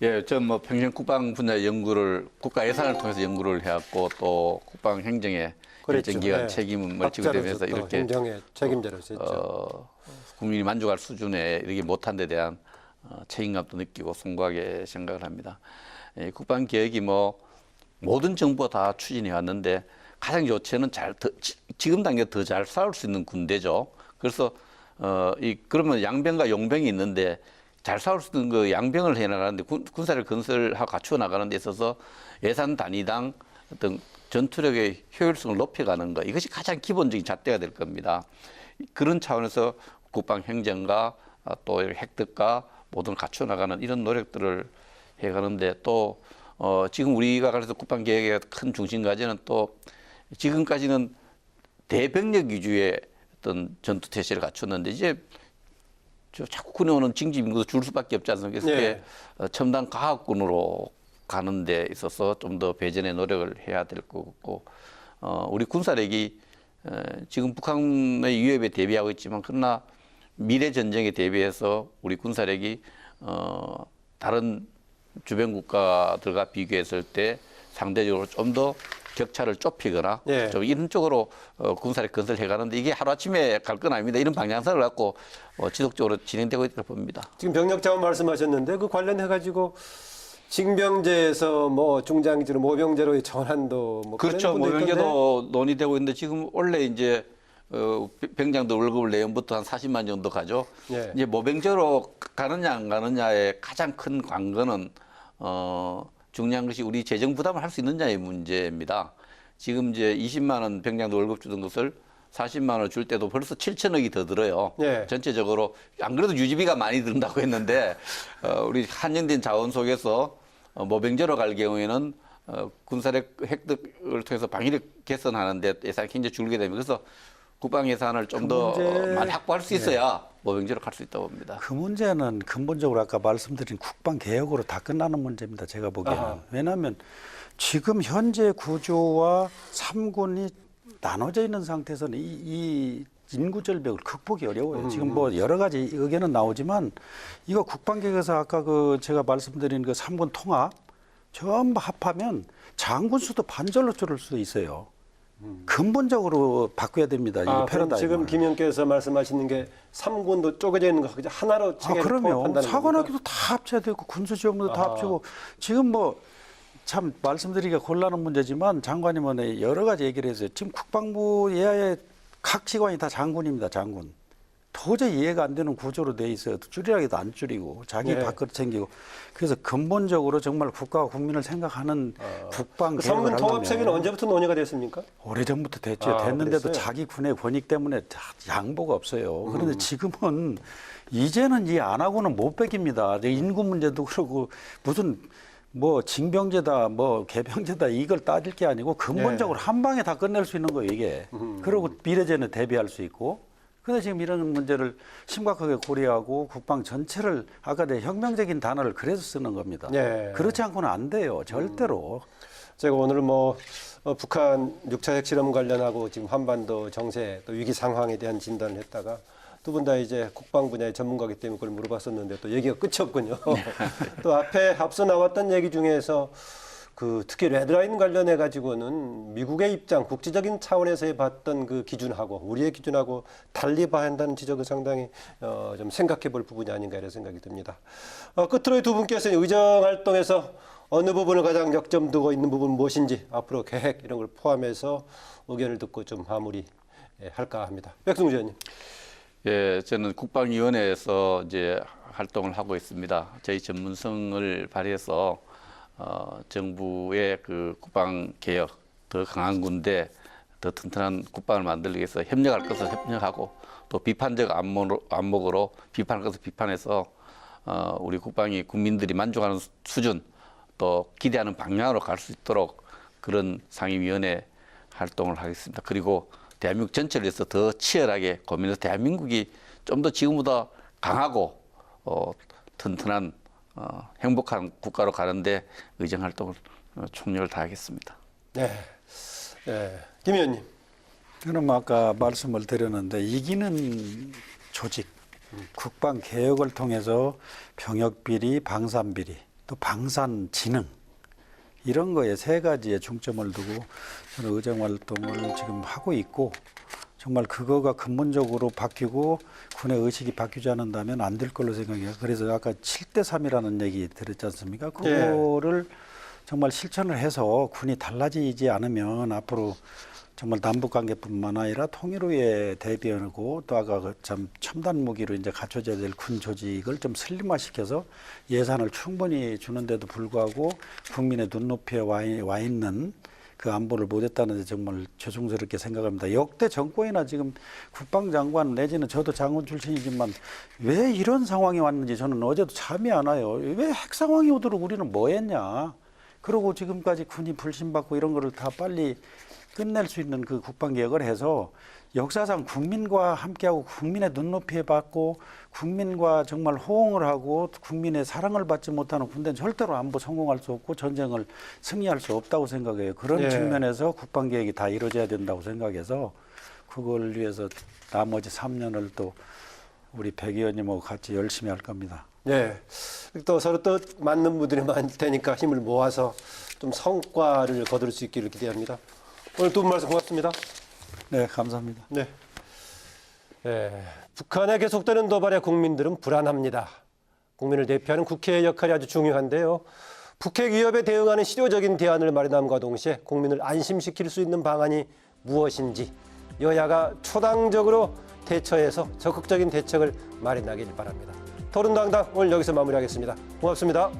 C: 예, 전 뭐 평생 국방 분야 연구를 국가 예산을 통해서 연구를 해왔고 또 국방 행정의
A: 그랬죠.
C: 일정 기간
A: 네.
C: 책임을 멀치게 되면서
A: 박자로서 또
C: 이렇게
A: 행정의 책임자로서 했죠.
C: 국민이 만족할 수준에 이렇게 못한 데 대한 책임감도 느끼고 송구하게 생각을 합니다. 예, 국방 개혁이 뭐 모든 정부가 다 추진해 왔는데 가장 요체는 지금 단계 더 잘 싸울 수 있는 군대죠. 그래서 그러면 양병과 용병이 있는데 잘 싸울 수 있는 그 양병을 해 나가는데 군사를 건설하고 갖추어 나가는 데 있어서 예산 단위당 어떤 전투력의 효율성을 높여가는 것 이것이 가장 기본적인 잣대가 될 겁니다. 그런 차원에서 국방 행정과 또 획득과 모든 갖추어 나가는 이런 노력들을 해가는데 또 지금 우리가 그래서 국방 계획의 큰 중심 과제는 또 지금까지는 대병력 위주의 어떤 전투 태세를 갖췄는데 이제 자꾸 군에 오는 징집 인구도 줄 수밖에 없지 않습니까? 그래서
A: 네.
C: 첨단 과학군으로 가는 데 있어서 좀 더 배전의 노력을 해야 될 것 같고 우리 군사력이 지금 북한의 위협에 대비하고 있지만 그러나 미래 전쟁에 대비해서 우리 군사력이 다른 주변 국가들과 비교했을 때 상대적으로 좀 더 격차를 좁히거나
A: 예.
C: 좀 이런 쪽으로 군사력 건설해 가는데 이게 하루아침에 갈 건 아닙니다. 이런 방향성을 갖고 지속적으로 진행되고 있다고 봅니다.
A: 지금 병력 자원 말씀하셨는데 그 관련해 가지고 징병제에서 뭐 중장기제로 모병제로의 전환도 뭐
C: 그렇죠.
A: 그런 분도 있던데.
C: 모병제도 논의되고 있는데 지금 원래 이제 병장들 월급을 내년부터 한 40만 정도 가죠.
A: 예.
C: 이제 모병제로 가느냐 안 가느냐의 가장 큰 관건은 중요한 것이 우리 재정 부담을 할 수 있느냐의 문제입니다. 지금 이제 20만 원 병장도 월급 주던 것을 40만 원을 줄 때도 벌써 7천억이 더 들어요.
A: 예.
C: 전체적으로 안 그래도 유지비가 많이 든다고 했는데 우리 한정된 자원 속에서 모병제로 갈 경우에는 군사력 획득을 통해서 방위력 개선하는데 예산이 굉장히 줄게 됩니다. 그래서 국방 예산을 좀 더 많이 확보할 수 있어야 모병제로 갈 수 있다고 봅니다.
D: 그 문제는 근본적으로 아까 말씀드린 국방 개혁으로 다 끝나는 문제입니다. 제가 보기에는.
A: 아하.
D: 왜냐하면 지금 현재 구조와 3군이 나눠져 있는 상태에서는 이 인구 절벽을 극복이 어려워요. 지금 뭐 여러 가지 의견은 나오지만 이거 국방 개혁에서 아까 제가 말씀드린 그 3군 통합 전부 합하면 장군 수도 반절로 줄을 수도 있어요. 근본적으로 바꿔야 됩니다. 이
A: 그럼
D: 패러다임을.
A: 지금 김 의원께서 말씀하시는 게 3군도 쪼개져 있는 거 하나로 체계를
D: 그럼요.
A: 통합한다는
D: 사관학교도 다 합쳐야 되고 군수지원부도 다 합치고 지금 뭐 참 말씀드리기가 곤란한 문제지만 장관님은 여러 가지 얘기를 했어요. 지금 국방부 예하의 각 기관이 다 장군입니다. 장군. 도저히 이해가 안 되는 구조로 돼 있어요. 줄이라기도 안 줄이고 자기
A: 네.
D: 밥그릇 챙기고 그래서 근본적으로 정말 국가와 국민을 생각하는 국방
A: 그
D: 개혁을
A: 3군 통합
D: 하려면
A: 체계는 언제부터 논의가 됐습니까?
D: 오래전부터 됐죠. 됐는데도
A: 그랬어요?
D: 자기 군의 권익 때문에 양보가 없어요. 그런데 지금은 이제는 이 안 하고는 못 베깁니다. 인구 문제도 그러고 무슨 뭐 징병제다, 뭐 개병제다 이걸 따질 게 아니고 근본적으로 한 방에 다 끝낼 수 있는 거예요 이게. 그리고 미래제는 대비할 수 있고. 근데 지금 이런 문제를 심각하게 고려하고 국방 전체를 아까 내 혁명적인 단어를 그래서 쓰는 겁니다.
A: 예.
D: 그렇지 않고는 안 돼요 절대로.
A: 제가 오늘 북한 6차 핵실험 관련하고 지금 한반도 정세 또 위기 상황에 대한 진단을 했다가 두 분 다 이제 국방 분야의 전문가이기 때문에 그걸 물어봤었는데 또 얘기가 끝이 없군요. 또 앞서 나왔던 얘기 중에서 특히 레드라인 관련해 가지고는 미국의 입장, 국제적인 차원에서의 봤던 그 기준하고 우리의 기준하고 달리 봐야 한다는 지적은 상당히 좀 생각해 볼 부분이 아닌가 이런 생각이 듭니다. 끝으로 두 분께서는 의정 활동에서 어느 부분을 가장 역점 두고 있는 부분은 무엇인지 앞으로 계획 이런 걸 포함해서 의견을 듣고 좀 마무리 할까 합니다. 백승주 의원님.
C: 예, 저는 국방위원회에서 이제 활동을 하고 있습니다. 저희 전문성을 발휘해서 정부의 그 국방 개혁, 더 강한 군대, 더 튼튼한 국방을 만들기 위해서 협력할 것을 협력하고 또 비판적 안목으로 비판할 것을 비판해서 우리 국방이 국민들이 만족하는 수준 또 기대하는 방향으로 갈 수 있도록 그런 상임위원회 활동을 하겠습니다. 그리고 대한민국 전체를 위해서 더 치열하게 고민해서 대한민국이 좀 더 지금보다 강하고 튼튼한 행복한 국가로 가는데 의정 활동을 총력을 다하겠습니다.
A: 네, 김 의원님.
D: 저는 아까 말씀을 드렸는데 이기는 조직, 국방 개혁을 통해서 병역 비리, 방산 비리, 또 방산 지능 이런 거에 세 가지에 중점을 두고 저는 의정 활동을 지금 하고 있고 정말 그거가 근본적으로 바뀌고 군의 의식이 바뀌지 않는다면 안 될 걸로 생각해요. 그래서 아까 7대3이라는 얘기 들었지 않습니까? 그거를 정말 실천을 해서 군이 달라지지 않으면 앞으로 정말 남북관계뿐만 아니라 통일 후에 대비하고 또 아까 참 첨단 무기로 이제 갖춰져야 될 군 조직을 좀 슬림화시켜서 예산을 충분히 주는데도 불구하고 국민의 눈높이에 와 있는 그 안보를 못했다는 데 정말 죄송스럽게 생각합니다. 역대 정권이나 지금 국방장관 내지는 저도 장군 출신이지만 왜 이런 상황이 왔는지 저는 어제도 잠이 안 와요. 왜 핵 상황이 오도록 우리는 뭐 했냐. 그리고 지금까지 군이 불신받고 이런 거를 다 빨리 끝낼 수 있는 그 국방개혁을 해서 역사상 국민과 함께하고 국민의 눈높이에 받고 국민과 정말 호응을 하고 국민의 사랑을 받지 못하는 군대는 절대로 안보 성공할 수 없고 전쟁을 승리할 수 없다고 생각해요. 그런 측면에서 국방개혁이 다 이루어져야 된다고 생각해서 그걸 위해서 나머지 3년을 또 우리 백 의원님하고 같이 열심히 할 겁니다.
A: 네, 또 서로 또 맞는 분들이 많을 테니까 힘을 모아서 좀 성과를 거둘 수 있기를 기대합니다. 오늘 두 분 말씀 고맙습니다.
D: 네, 감사합니다.
A: 네. 북한에 계속되는 도발에 국민들은 불안합니다. 국민을 대표하는 국회의 역할이 아주 중요한데요. 북핵 위협에 대응하는 실효적인 대안을 마련함과 동시에 국민을 안심시킬 수 있는 방안이 무엇인지 여야가 초당적으로 대처해서 적극적인 대책을 마련하길 바랍니다. 토론당당 오늘 여기서 마무리하겠습니다. 고맙습니다.